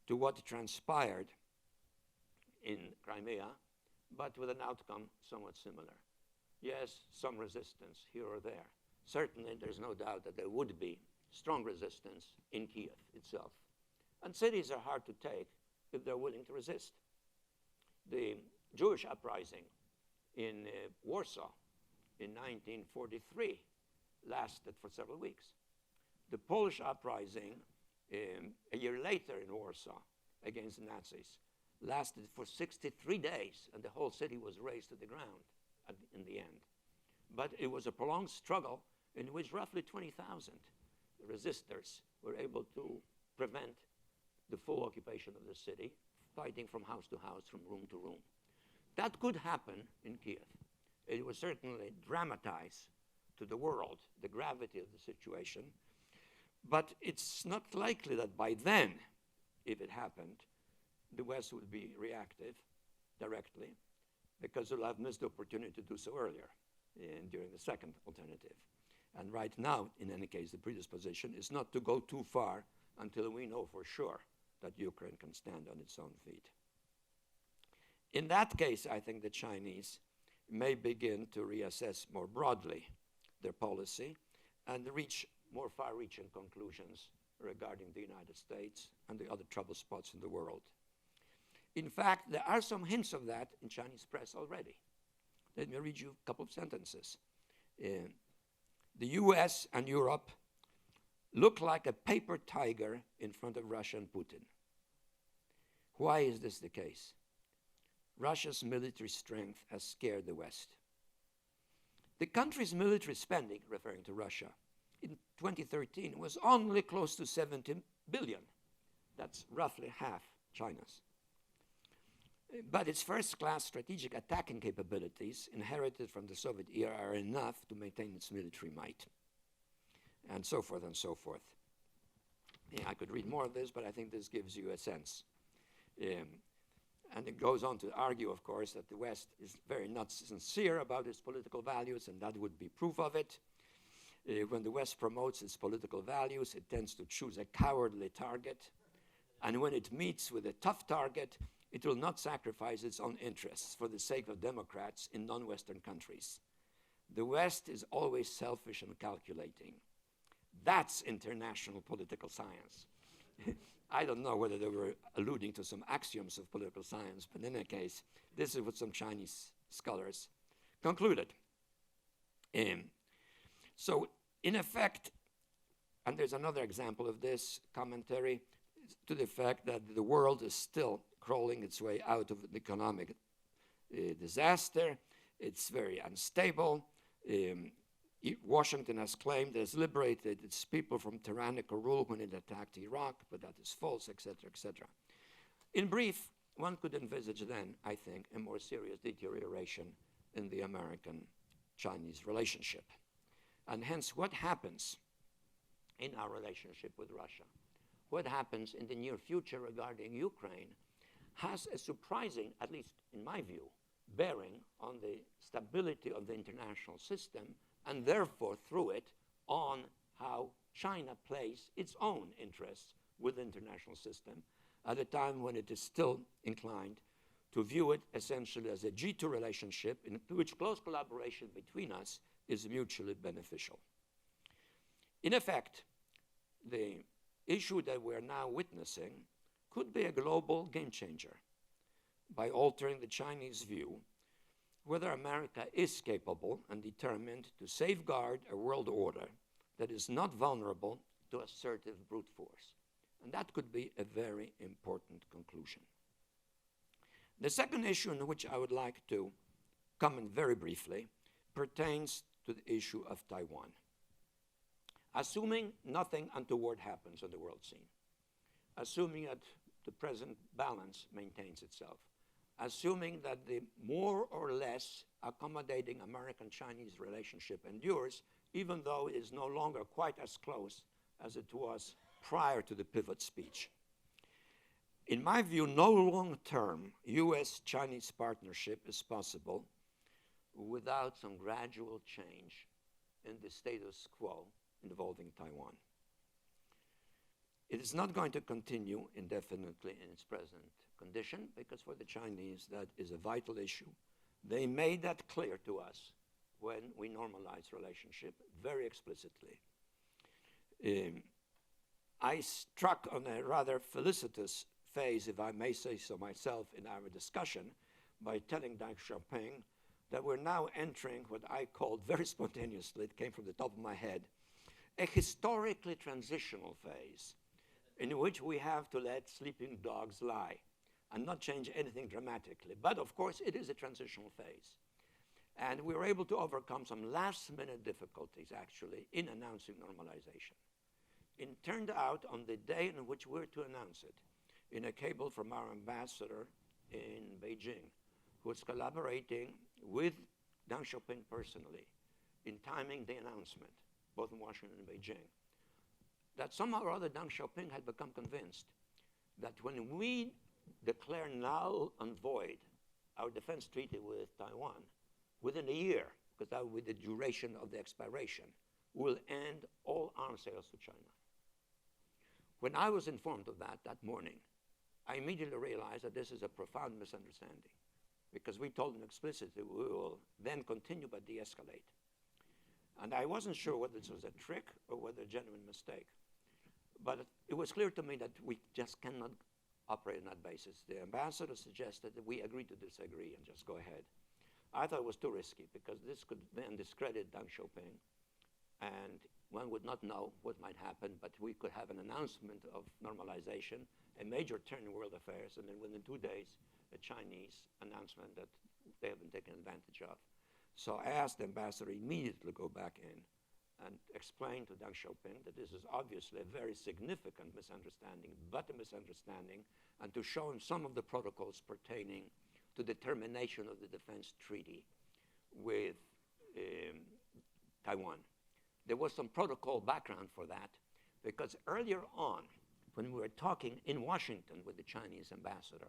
to what transpired in Crimea, but with an outcome somewhat similar. Yes, some resistance here or there. Certainly, there's no doubt that there would be strong resistance in Kiev itself. And cities are hard to take if they're willing to resist. The Jewish uprising in Warsaw in 1943 lasted for several weeks. The Polish uprising a year later in Warsaw against the Nazis lasted for 63 days, and the whole city was razed to the ground in the end. But it was a prolonged struggle in which roughly 20,000 resistors were able to prevent the full occupation of the city, fighting from house to house, from room to room. That could happen in Kiev. It would certainly dramatize to the world the gravity of the situation, but it's not likely that by then, if it happened, the West would be reactive directly, because it will have missed the opportunity to do so earlier during the second alternative. And right now, in any case, the predisposition is not to go too far until we know for sure that Ukraine can stand on its own feet. In that case, I think the Chinese may begin to reassess more broadly their policy and reach more far-reaching conclusions regarding the United States and the other trouble spots in the world. In fact, there are some hints of that in Chinese press already. Let me read you a couple of sentences. The US and Europe look like a paper tiger in front of Russia and Putin. Why is this the case? Russia's military strength has scared the West. The country's military spending, referring to Russia, in 2013 was only close to 70 billion. That's roughly half China's. But its first-class strategic attacking capabilities, inherited from the Soviet era, are enough to maintain its military might, and so forth and so forth. Yeah, I could read more of this, but I think this gives you a sense. And it goes on to argue, of course, that the West is very not sincere about its political values, and that would be proof of it. When the West promotes its political values, it tends to choose a cowardly target. And when it meets with a tough target, it will not sacrifice its own interests for the sake of Democrats in non-Western countries. The West is always selfish and calculating. That's international political science. I don't know whether they were alluding to some axioms of political science, but in any case, this is what some Chinese scholars concluded. So, in effect, and there's another example of this commentary, to the fact that the world is still crawling its way out of an economic disaster. It's very unstable. Washington has claimed it has liberated its people from tyrannical rule when it attacked Iraq, but that is false, etc., etc. In brief, one could envisage then, I think, a more serious deterioration in the American-Chinese relationship. And hence, what happens in our relationship with Russia, what happens in the near future regarding Ukraine, has a surprising, at least in my view, bearing on the stability of the international system, and therefore, through it, on how China plays its own interests with the international system at a time when it is still inclined to view it essentially as a G2 relationship in which close collaboration between us is mutually beneficial. In effect, the issue that we're now witnessing could be a global game changer by altering the Chinese view whether America is capable and determined to safeguard a world order that is not vulnerable to assertive brute force. And that could be a very important conclusion. The second issue on which I would like to comment very briefly pertains to the issue of Taiwan. Assuming nothing untoward happens on the world scene, assuming that the present balance maintains itself, assuming that the more or less accommodating American-Chinese relationship endures, even though it is no longer quite as close as it was prior to the pivot speech. In my view, no long-term US-Chinese partnership is possible without some gradual change in the status quo involving Taiwan. It is not going to continue indefinitely in its present condition, because for the Chinese that is a vital issue. They made that clear to us when we normalized relationship very explicitly. I struck on a rather felicitous phase, if I may say so myself, in our discussion by telling Deng Xiaoping that we're now entering what I called very spontaneously, it came from the top of my head, a historically transitional phase in which we have to let sleeping dogs lie and not change anything dramatically. But of course, it is a transitional phase. And we were able to overcome some last-minute difficulties, actually, in announcing normalization. It turned out on the day in which we were to announce it, in a cable from our ambassador in Beijing, who was collaborating with Deng Xiaoping personally in timing the announcement, both in Washington and Beijing, that somehow or other Deng Xiaoping had become convinced that when we declare null and void our defense treaty with Taiwan, within a year, because that would be the duration of the expiration, will end all arms sales to China. When I was informed of that morning, I immediately realized that this is a profound misunderstanding, because we told them explicitly we will then continue but de-escalate. And I wasn't sure whether this was a trick or whether a genuine mistake. But it was clear to me that we just cannot operate on that basis. The ambassador suggested that we agree to disagree and just go ahead. I thought it was too risky, because this could then discredit Deng Xiaoping, and one would not know what might happen, but we could have an announcement of normalization, a major turn in world affairs, and then within 2 days, a Chinese announcement that they have been taken advantage of. So I asked the ambassador immediately to go back in and explain to Deng Xiaoping that this is obviously a very significant misunderstanding, but a misunderstanding, and to show him some of the protocols pertaining to the termination of the defense treaty with Taiwan. There was some protocol background for that, because earlier on, when we were talking in Washington with the Chinese ambassador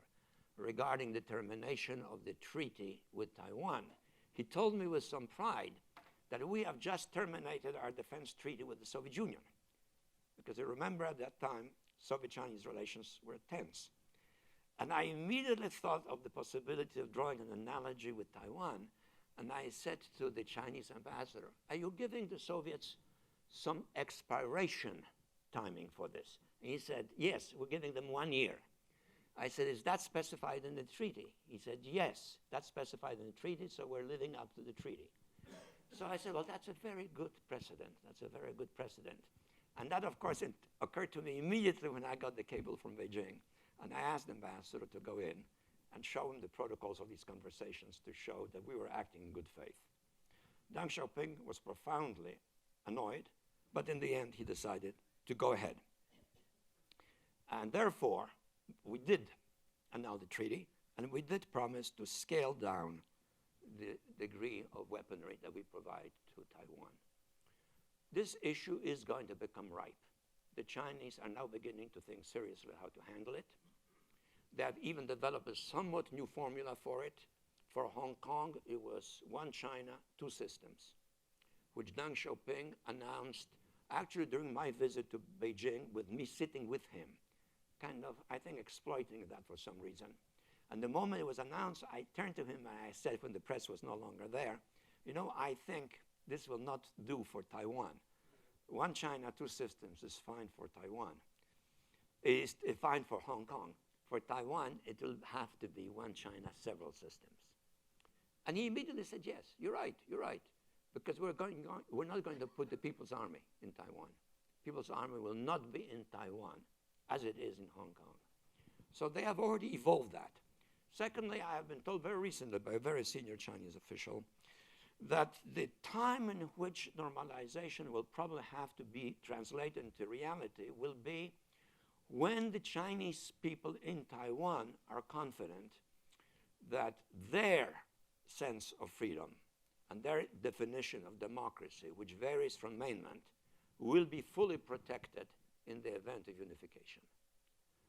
regarding the termination of the treaty with Taiwan, he told me with some pride that we have just terminated our defense treaty with the Soviet Union. Because you remember at that time, Soviet-Chinese relations were tense. And I immediately thought of the possibility of drawing an analogy with Taiwan. And I said to the Chinese ambassador, are you giving the Soviets some expiration timing for this? And he said, yes, we're giving them 1 year. I said, is that specified in the treaty? He said, yes, that's specified in the treaty, so we're living up to the treaty. So I said, well, that's a very good precedent. That's a very good precedent. And that, of course, it occurred to me immediately when I got the cable from Beijing. And I asked the ambassador to go in and show him the protocols of these conversations to show that we were acting in good faith. Deng Xiaoping was profoundly annoyed, but in the end, he decided to go ahead. And therefore, we did annul the treaty, and we did promise to scale down the degree of weaponry that we provide to Taiwan. This issue is going to become ripe. The Chinese are now beginning to think seriously how to handle it. They have even developed a somewhat new formula for it. For Hong Kong, it was one China, two systems, which Deng Xiaoping announced actually during my visit to Beijing with me sitting with him, kind of, I think, exploiting that for some reason. And the moment it was announced, I turned to him and I said, when the press was no longer there, you know, I think this will not do for Taiwan. One China, two systems is fine for Taiwan. It's fine for Hong Kong. For Taiwan, it will have to be one China, several systems. And he immediately said, yes, you're right, because we're not going to put the People's Army in Taiwan. People's Army will not be in Taiwan as it is in Hong Kong. So they have already evolved that. Secondly, I have been told very recently by a very senior Chinese official that the time in which normalization will probably have to be translated into reality will be when the Chinese people in Taiwan are confident that their sense of freedom and their definition of democracy, which varies from mainland, will be fully protected in the event of unification,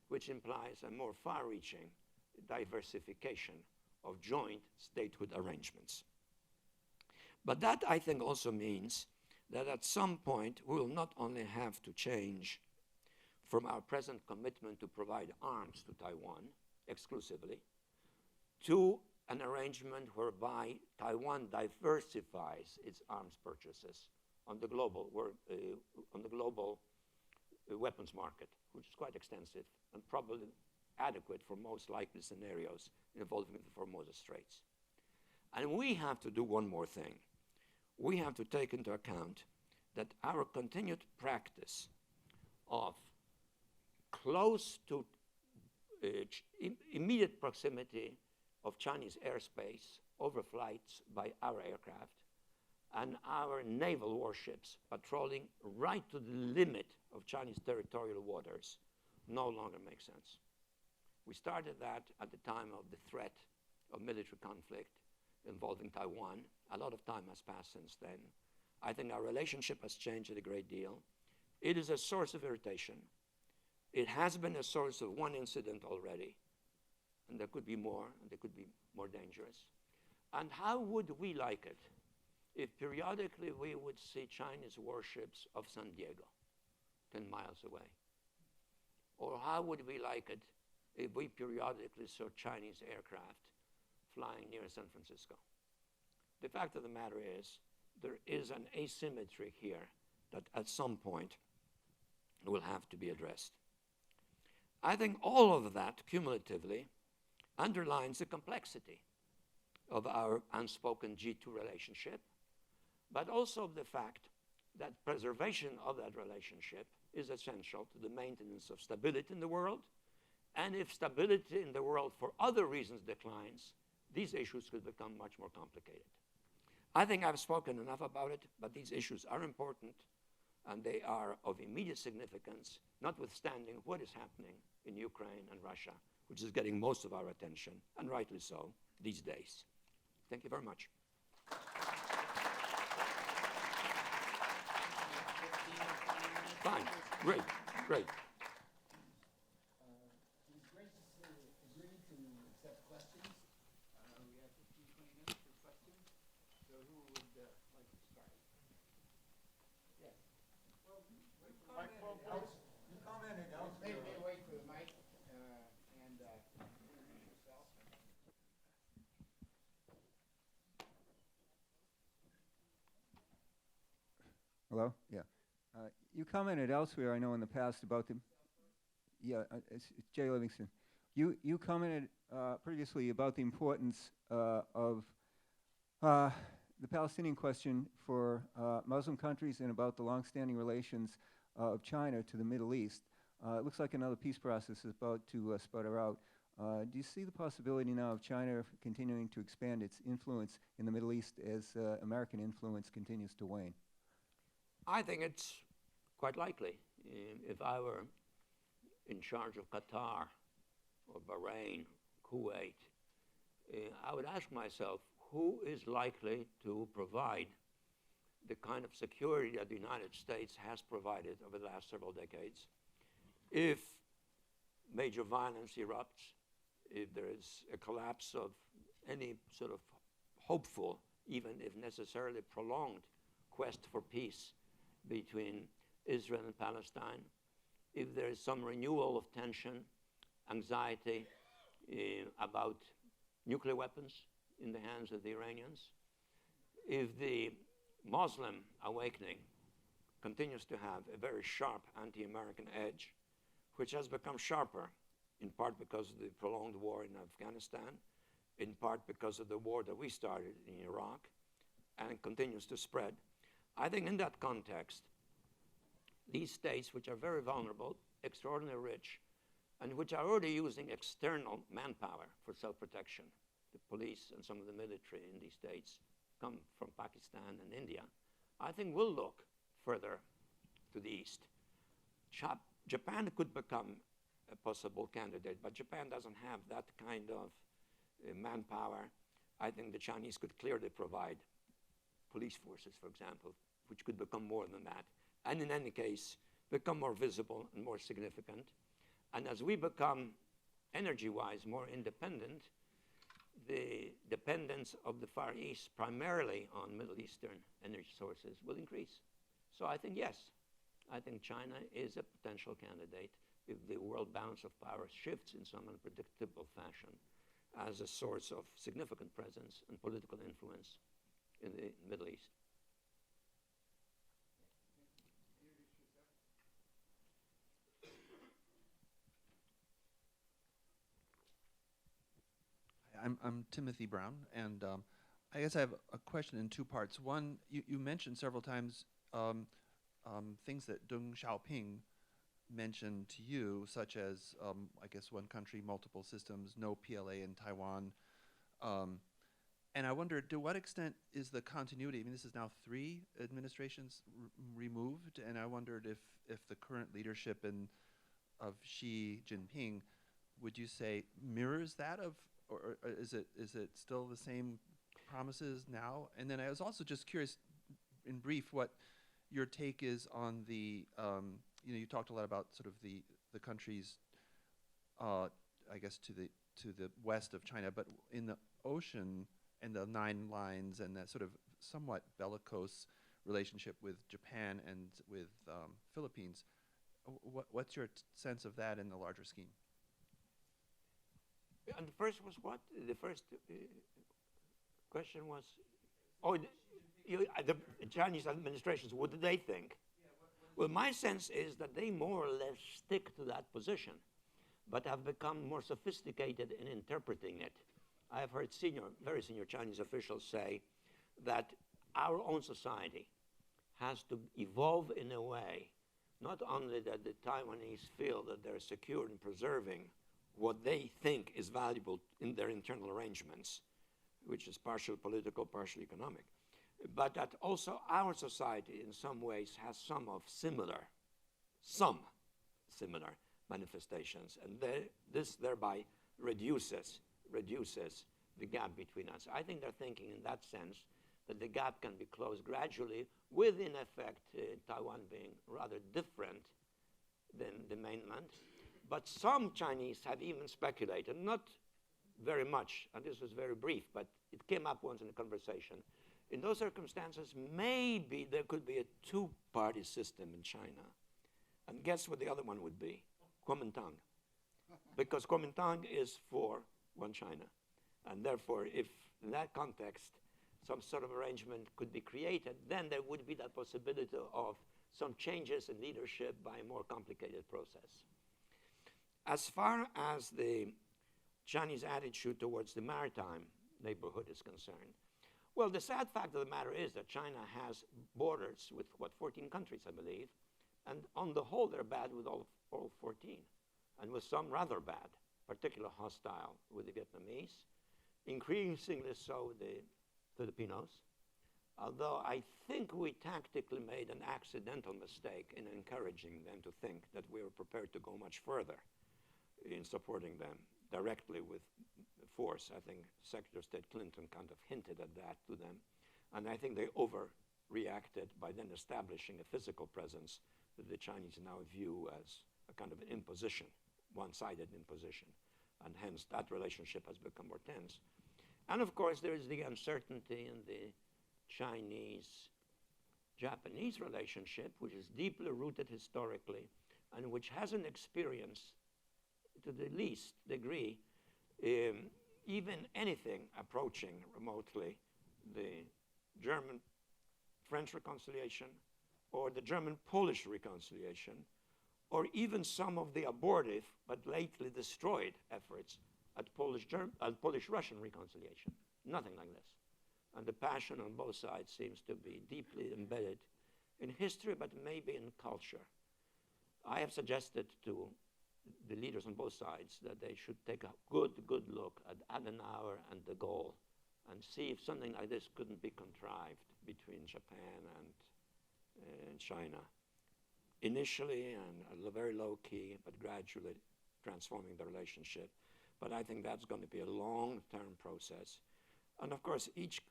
which implies a more far-reaching diversification of joint statehood arrangements. But that, I think, also means that at some point we will not only have to change from our present commitment to provide arms to Taiwan exclusively to an arrangement whereby Taiwan diversifies its arms purchases on the global weapons market, which is quite extensive and probably adequate for most likely scenarios involving the Formosa Straits. And we have to do one more thing. We have to take into account that our continued practice of close to immediate proximity of Chinese airspace, overflights by our aircraft, and our naval warships patrolling right to the limit of Chinese territorial waters no longer makes sense. We started that at the time of the threat of military conflict involving Taiwan. A lot of time has passed since then. I think our relationship has changed a great deal. It is a source of irritation. It has been a source of one incident already, and there could be more, and they could be more dangerous. And how would we like it if periodically we would see Chinese warships off San Diego, 10 miles away? Or how would we like it if we periodically saw Chinese aircraft flying near San Francisco? The fact of the matter is, there is an asymmetry here that at some point will have to be addressed. I think all of that cumulatively underlines the complexity of our unspoken G2 relationship, but also the fact that preservation of that relationship is essential to the maintenance of stability in the world. And if stability in the world for other reasons declines, these issues could become much more complicated. I think I've spoken enough about it, but these issues are important and they are of immediate significance, notwithstanding what is happening in Ukraine and Russia, which is getting most of our attention, and rightly so, these days. Thank you very much. Fine, great, great. It's great to agree to accept questions. We have 15, 20 minutes for questions. So who would like to start? Yes. Well, you commented elsewhere. Maybe wait for the mic and introduce yourself. Hello? Yeah. You commented elsewhere, I know in the past, about the... Yeah, it's Jay Livingston. You commented previously about the importance of the Palestinian question for Muslim countries and about the longstanding relations of China to the Middle East. It looks like another peace process is about to sputter out. Do you see the possibility now of China continuing to expand its influence in the Middle East as American influence continues to wane? I think it's quite likely. If I were in charge of Qatar or Bahrain, Kuwait, I would ask myself, who is likely to provide the kind of security that the United States has provided over the last several decades? If major violence erupts, if there is a collapse of any sort of hopeful, even if necessarily prolonged, quest for peace between Israel and Palestine, if there is some renewal of tension, anxiety about nuclear weapons in the hands of the Iranians, if the Muslim awakening continues to have a very sharp anti-American edge, which has become sharper, in part because of the prolonged war in Afghanistan, in part because of the war that we started in Iraq, and continues to spread. I think in that context, these states, which are very vulnerable, extraordinarily rich, and which are already using external manpower for self-protection, the police and some of the military in these states come from Pakistan and India, I think will look further to the east. Japan could become a possible candidate, but Japan doesn't have that kind of manpower, I think the Chinese could clearly provide police forces, for example, which could become more than that. And in any case, become more visible and more significant. And as we become, energy-wise, more independent, the dependence of the Far East, primarily on Middle Eastern energy sources, will increase. So I think, yes, I think China is a potential candidate if the world balance of power shifts in some unpredictable fashion as a source of significant presence and political influence in the Middle East. I'm Timothy Brown, and I guess I have a question in two parts. One, you mentioned several times things that Deng Xiaoping mentioned to you, such as, I guess, one country, multiple systems, no PLA in Taiwan. And I wonder, to what extent is the continuity, I mean, this is now 3 administrations removed, and I wondered if the current leadership of Xi Jinping, would you say, mirrors that of, or is it still the same promises now? And then I was also just curious, in brief, what your take is on the, you talked a lot about sort of the countries, I guess to the west of China, but in the ocean and the 9 lines and that sort of somewhat bellicose relationship with Japan and with Philippines. What's your sense of that in the larger scheme? And the first was what? The first question was, oh, the Chinese administrations, what do they think? Well, my sense is that they more or less stick to that position, but have become more sophisticated in interpreting it. I have heard very senior Chinese officials say that our own society has to evolve in a way, not only that the Taiwanese feel that they're secure in preserving what they think is valuable in their internal arrangements, which is partially political, partially economic, but that also our society in some ways has some similar manifestations, and this thereby reduces the gap between us. I think they're thinking in that sense that the gap can be closed gradually, with in effect Taiwan being rather different than the mainland. But some Chinese have even speculated, not very much, and this was very brief, but it came up once in a conversation. In those circumstances, maybe there could be a 2-party system in China. And guess what the other one would be? Kuomintang. Because Kuomintang is for one China. And therefore, if in that context some sort of arrangement could be created, then there would be that possibility of some changes in leadership by a more complicated process. As far as the Chinese attitude towards the maritime neighborhood is concerned, well, the sad fact of the matter is that China has borders with, 14 countries, I believe, and on the whole, they're bad with all 14, and with some rather bad, particularly hostile with the Vietnamese, increasingly so the Filipinos, although I think we tactically made an accidental mistake in encouraging them to think that we were prepared to go much further in supporting them directly with force. I think Secretary of State Clinton kind of hinted at that to them. And I think they overreacted by then establishing a physical presence that the Chinese now view as a kind of an imposition, one-sided imposition. And hence that relationship has become more tense. And of course, there is the uncertainty in the Chinese-Japanese relationship, which is deeply rooted historically and which hasn't experienced, to the least degree, even anything approaching remotely the German-French reconciliation or the German-Polish reconciliation, or even some of the abortive but lately destroyed efforts at Polish-Russian reconciliation. Nothing like this. And the passion on both sides seems to be deeply embedded in history, but maybe in culture. I have suggested to the leaders on both sides that they should take a good look at Adenauer and de Gaulle and see if something like this couldn't be contrived between Japan and China. Initially, and very low key, but gradually transforming the relationship. but I think that's going to be a long-term process. And of course, each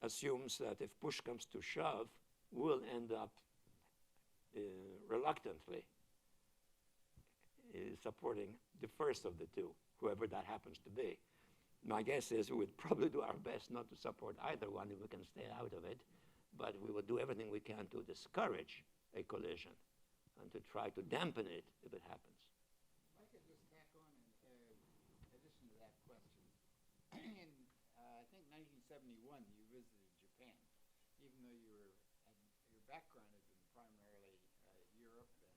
assumes that if push comes to shove, we'll end up reluctantly supporting the first of the two, whoever that happens to be. My guess is we would probably do our best not to support either one if we can stay out of it, but we will do everything we can to discourage a collision and to try to dampen it if it happens. I could just tack on in addition to that question. In, I think 1971, you visited Japan, even though your background had been primarily Europe and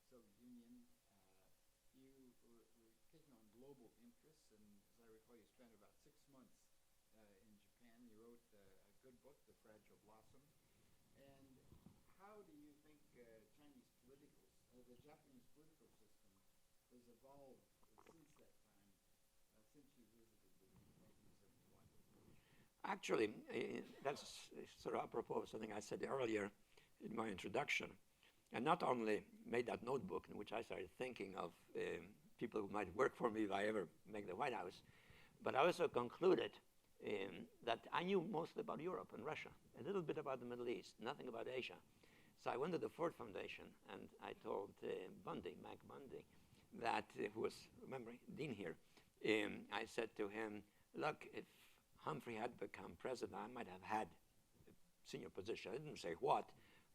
Soviet Union. You were taking on global interests, and as I recall, you spent about 6 months in Japan. You wrote a good book, The Fragile Blossom. And how do you think Chinese the Japanese political system has evolved since that time, since you visited in 1971? Actually, that's sort of apropos of something I said earlier in my introduction. And not only made that notebook in which I started thinking of people who might work for me if I ever make the White House, but I also concluded that I knew mostly about Europe and Russia, a little bit about the Middle East, nothing about Asia. So I went to the Ford Foundation and I told Mac Bundy, that who was, remember, Dean here, I said to him, look, if Humphrey had become president, I might have had a senior position. I didn't say what,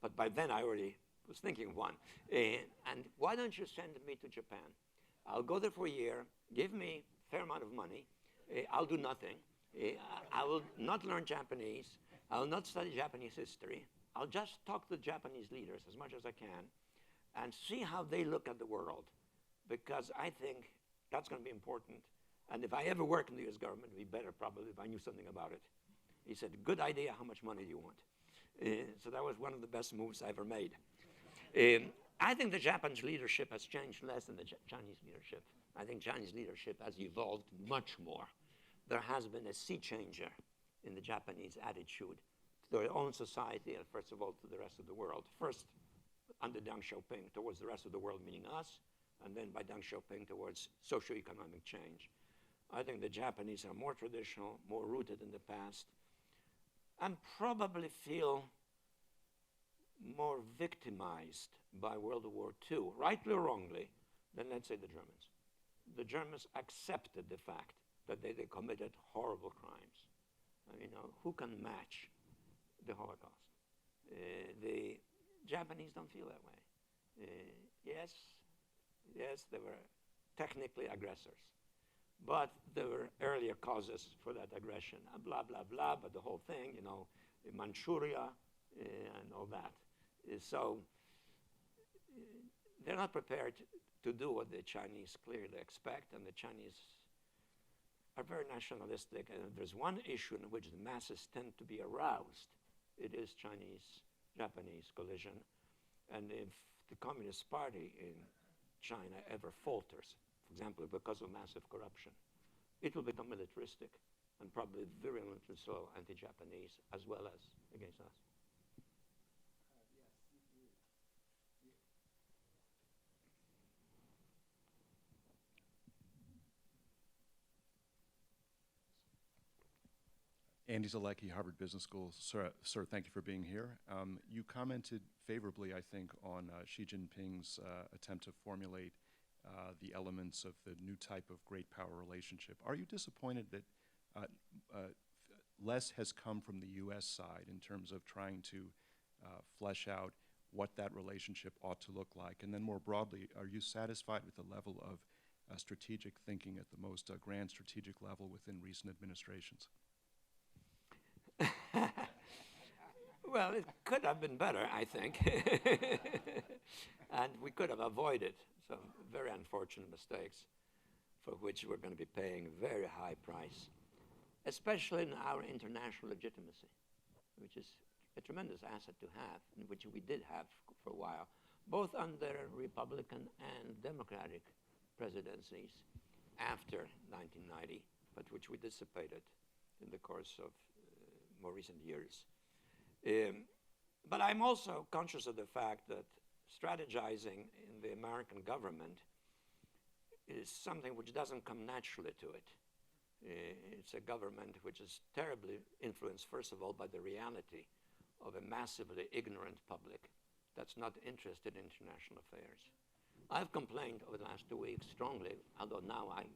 but by then I already was thinking of one. And why don't you send me to Japan? I'll go there for a year, give me a fair amount of money, I'll do nothing. I will not learn Japanese, I will not study Japanese history, I'll just talk to Japanese leaders as much as I can and see how they look at the world, because I think that's going to be important. And if I ever work in the US government, it'd be better probably if I knew something about it. He said, good idea, how much money do you want? So that was one of the best moves I ever made. I think the Japanese leadership has changed less than the Chinese leadership. I think Chinese leadership has evolved much more. There has been a sea changer in the Japanese attitude to their own society and first of all to the rest of the world. First, under Deng Xiaoping, towards the rest of the world, meaning us, and then by Deng Xiaoping towards socioeconomic change. I think the Japanese are more traditional, more rooted in the past, and probably feel more victimized by World War II, rightly or wrongly, than, let's say, the Germans. The Germans accepted the fact that they committed horrible crimes. You know, who can match the Holocaust? The Japanese don't feel that way. Yes, they were technically aggressors, but there were earlier causes for that aggression, blah, blah, blah, but the whole thing, you know, Manchuria and all that. So they're not prepared to do what the Chinese clearly expect, and the Chinese are very nationalistic, and if there's one issue in which the masses tend to be aroused, it is Chinese-Japanese collision. And if the Communist Party in China ever falters, for example, because of massive corruption, it will become militaristic and probably virulently so anti-Japanese as well as against us. Andy Zalecki, Harvard Business School. Sir, thank you for being here. You commented favorably, I think, on Xi Jinping's attempt to formulate the elements of the new type of great power relationship. Are you disappointed that less has come from the U.S. side in terms of trying to flesh out what that relationship ought to look like? And then more broadly, are you satisfied with the level of strategic thinking at the most grand strategic level within recent administrations? Well, it could have been better, I think. And we could have avoided some very unfortunate mistakes for which we're going to be paying a very high price, especially in our international legitimacy, which is a tremendous asset to have, and which we did have for a while, both under Republican and Democratic presidencies after 1990, but which we dissipated in the course of more recent years. But I'm also conscious of the fact that strategizing in the American government is something which doesn't come naturally to it. It's a government which is terribly influenced, first of all, by the reality of a massively ignorant public that's not interested in international affairs. I've complained over the last 2 weeks strongly, although now I'm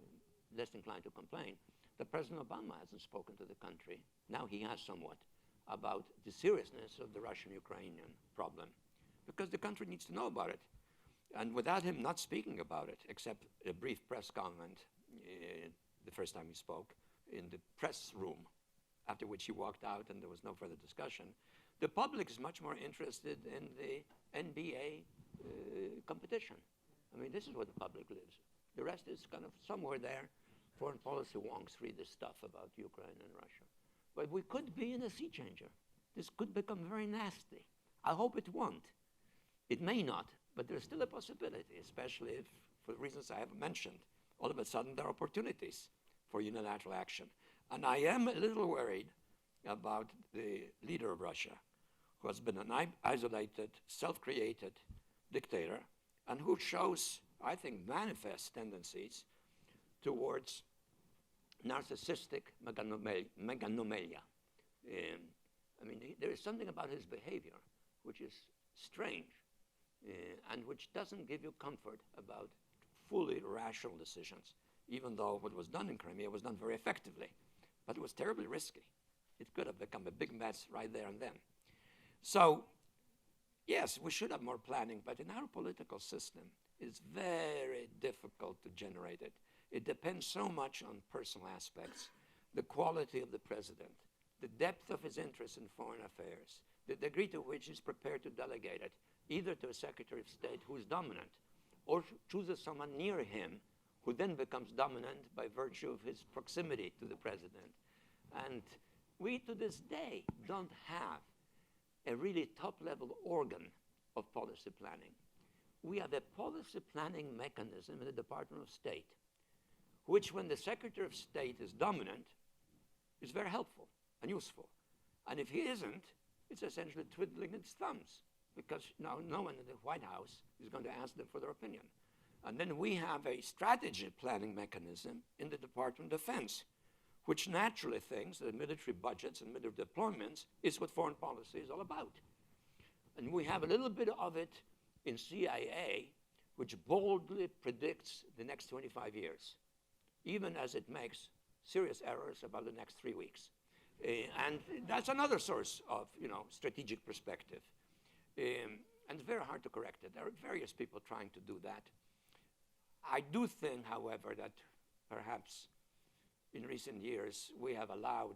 less inclined to complain, that President Obama hasn't spoken to the country. Now he has somewhat about the seriousness of the Russian-Ukrainian problem, because the country needs to know about it. And without him not speaking about it, except a brief press comment the first time he spoke in the press room, after which he walked out and there was no further discussion, the public is much more interested in the NBA competition. I mean, this is where the public lives. The rest is kind of somewhere there. Foreign policy wonks read this stuff about Ukraine and Russia. But we could be in a sea changer. This could become very nasty. I hope it won't. It may not, but there's still a possibility, especially if, for the reasons I have mentioned, all of a sudden there are opportunities for unilateral action. And I am a little worried about the leader of Russia, who has been an isolated, self-created dictator, and who shows, I think, manifest tendencies towards narcissistic meganomania. I mean, there is something about his behavior which is strange and which doesn't give you comfort about fully rational decisions, even though what was done in Crimea was done very effectively. But it was terribly risky. It could have become a big mess right there and then. So, yes, we should have more planning, but in our political system, it's very difficult to generate it. It depends so much on personal aspects, the quality of the president, the depth of his interest in foreign affairs, the degree to which he's prepared to delegate it, either to a Secretary of State who is dominant, or chooses someone near him who then becomes dominant by virtue of his proximity to the president. And we, to this day, don't have a really top-level organ of policy planning. We have a policy planning mechanism in the Department of State, which, when the Secretary of State is dominant, is very helpful and useful. And if he isn't, it's essentially twiddling its thumbs, because no one in the White House is going to ask them for their opinion. And then we have a strategy planning mechanism in the Department of Defense, which naturally thinks that military budgets and military deployments is what foreign policy is all about. And we have a little bit of it in CIA, which boldly predicts the next 25 years, even as it makes serious errors about the next 3 weeks. And that's another source of, strategic perspective. And it's very hard to correct it. There are various people trying to do that. I do think, however, that perhaps in recent years we have allowed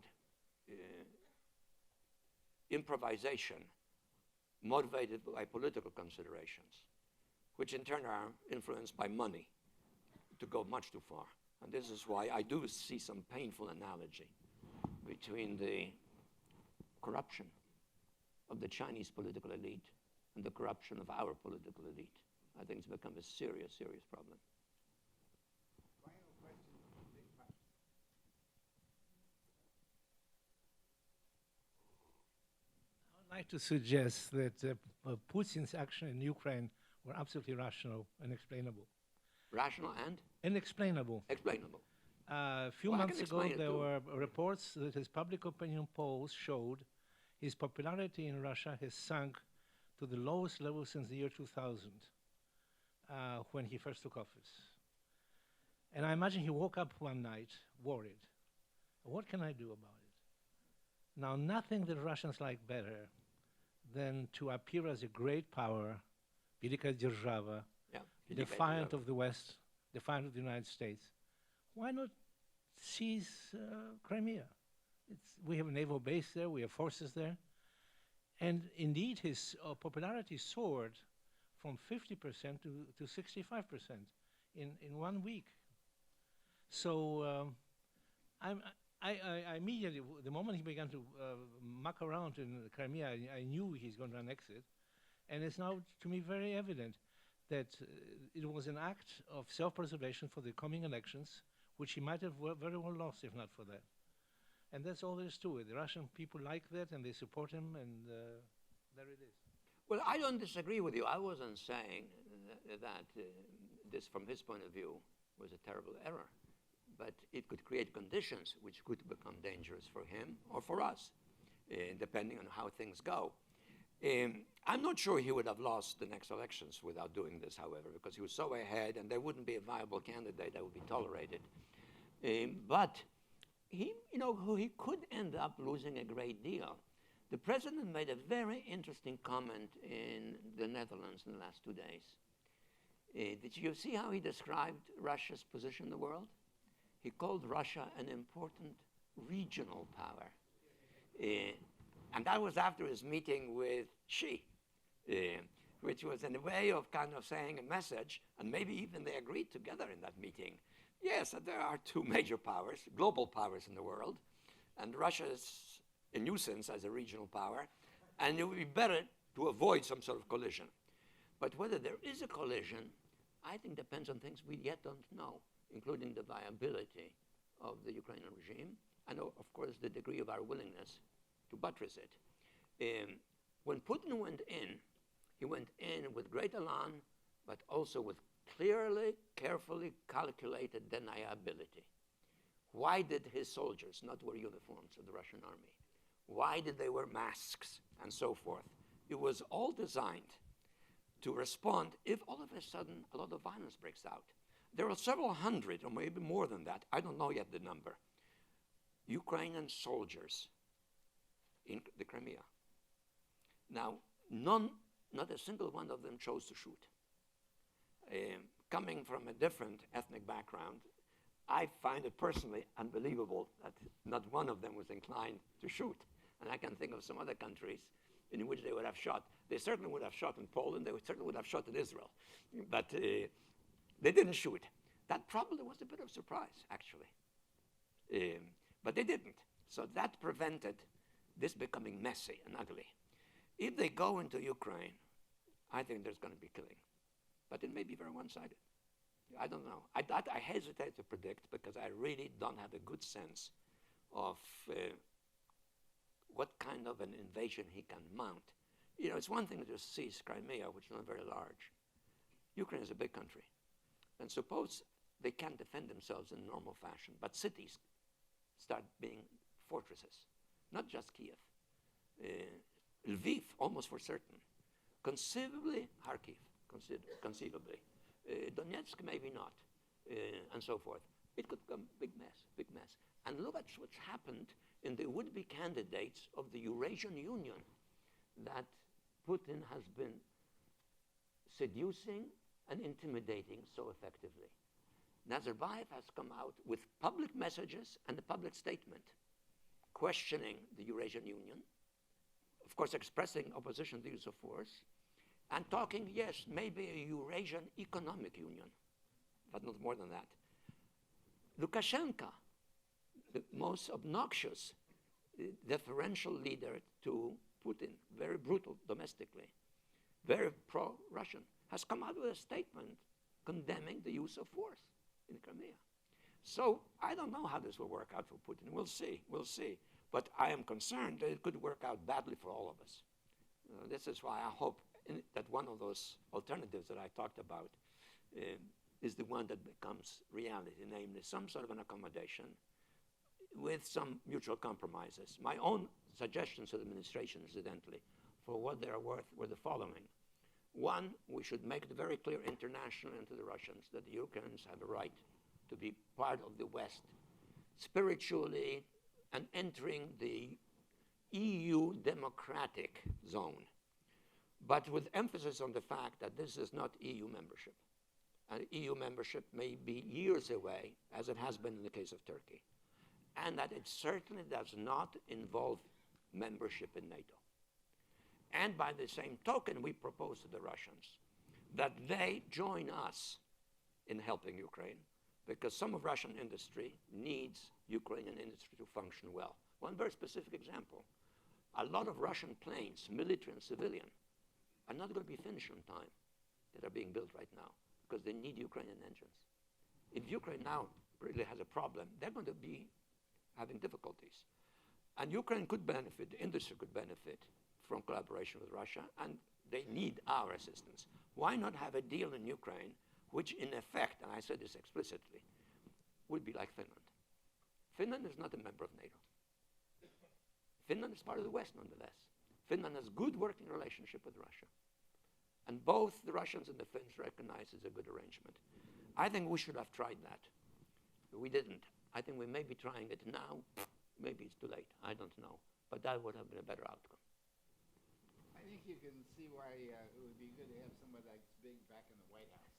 improvisation motivated by political considerations, which in turn are influenced by money, to go much too far. And this is why I do see some painful analogy between the corruption of the Chinese political elite and the corruption of our political elite. I think it's become a serious, serious problem. Final question. I'd like to suggest that Putin's action in Ukraine were absolutely rational and explainable. Rational and Inexplainable. explainable. A few Well, I months can ago, explain it there too. were reports that his public opinion polls showed his popularity in Russia has sunk to the lowest level since the year 2000, when he first took office. And I imagine he woke up one night worried. What can I do about it? Now, nothing that Russians like better than to appear as a great power, великая держава, Yeah. defiant of the West, defiant of the United States. Why not seize Crimea? We have a naval base there, we have forces there. And indeed, his popularity soared from 50% to 65% in 1 week. So I immediately, the moment he began to muck around in Crimea, I knew he's going to annex it. And it's now, to me, very evident that it was an act of self-preservation for the coming elections, which he might have very well lost if not for that. And that's all there is to it. The Russian people like that, and they support him, and there it is. Well, I don't disagree with you. I wasn't saying that this, from his point of view, was a terrible error. But it could create conditions which could become dangerous for him or for us, depending on how things go. I'm not sure he would have lost the next elections without doing this, however, because he was so ahead and there wouldn't be a viable candidate that would be tolerated. But he could end up losing a great deal. The president made a very interesting comment in the Netherlands in the last 2 days. Did you see how he described Russia's position in the world? He called Russia an important regional power. And that was after his meeting with Xi, which was in a way of kind of saying a message, and maybe even they agreed together in that meeting. Yes, there are two major powers, global powers in the world, and Russia is a nuisance as a regional power, and it would be better to avoid some sort of collision. But whether there is a collision, I think depends on things we yet don't know, including the viability of the Ukrainian regime, and of course the degree of our willingness to buttress it. When Putin went in, he went in with great elan, but also with clearly, carefully calculated deniability. Why did his soldiers not wear uniforms of the Russian army? Why did they wear masks and so forth? It was all designed to respond if all of a sudden a lot of violence breaks out. There are several hundred, or maybe more than that, I don't know yet the number, Ukrainian soldiers in the Crimea. Now, not a single one of them chose to shoot. Coming from a different ethnic background, I find it personally unbelievable that not one of them was inclined to shoot. And I can think of some other countries in which they would have shot. They certainly would have shot in Poland, they certainly would have shot in Israel. But they didn't shoot. That probably was a bit of a surprise, actually. But they didn't. So that prevented this becoming messy and ugly. If they go into Ukraine, I think there's going to be killing. But it may be very one-sided. I don't know. I hesitate to predict because I really don't have a good sense of what kind of an invasion he can mount. You know, it's one thing to seize Crimea, which is not very large. Ukraine is a big country. And suppose they can't defend themselves in normal fashion, but cities start being fortresses, not just Kiev. Lviv, almost for certain. Conceivably, Kharkiv, conceivably. Donetsk, maybe not, and so forth. It could become big mess. And look at what's happened in the would-be candidates of the Eurasian Union that Putin has been seducing and intimidating so effectively. Nazarbayev has come out with public messages and a public statement questioning the Eurasian Union, of course expressing opposition to the use of force, and talking, yes, maybe a Eurasian economic union, but not more than that. Lukashenko, the most obnoxious, deferential leader to Putin, very brutal domestically, very pro-Russian, has come out with a statement condemning the use of force in Crimea. So I don't know how this will work out for Putin. We'll see. But I am concerned that it could work out badly for all of us. This is why I hope that one of those alternatives that I talked about is the one that becomes reality, namely some sort of an accommodation with some mutual compromises. My own suggestions to the administration, incidentally, for what they are worth, were the following. One, we should make it very clear internationally and to the Russians that the Ukrainians have a right to be part of the West spiritually and entering the EU democratic zone, but with emphasis on the fact that this is not EU membership. And EU membership may be years away, as it has been in the case of Turkey, and that it certainly does not involve membership in NATO. And by the same token, we propose to the Russians that they join us in helping Ukraine, because some of Russian industry needs Ukrainian industry to function well. One very specific example, a lot of Russian planes, military and civilian, are not going to be finished on time that are being built right now, because they need Ukrainian engines. If Ukraine now really has a problem, they're going to be having difficulties. And Ukraine could benefit, the industry could benefit from collaboration with Russia, and they need our assistance. Why not have a deal in Ukraine which in effect, and I said this explicitly, would be like Finland. Finland is not a member of NATO. Finland is part of the West nonetheless. Finland has good working relationship with Russia. And both the Russians and the Finns recognize it's a good arrangement. I think we should have tried that. We didn't. I think we may be trying it now. Maybe it's too late. I don't know. But that would have been a better outcome. I think you can see why it would be good to have somebody like Big back in the White House.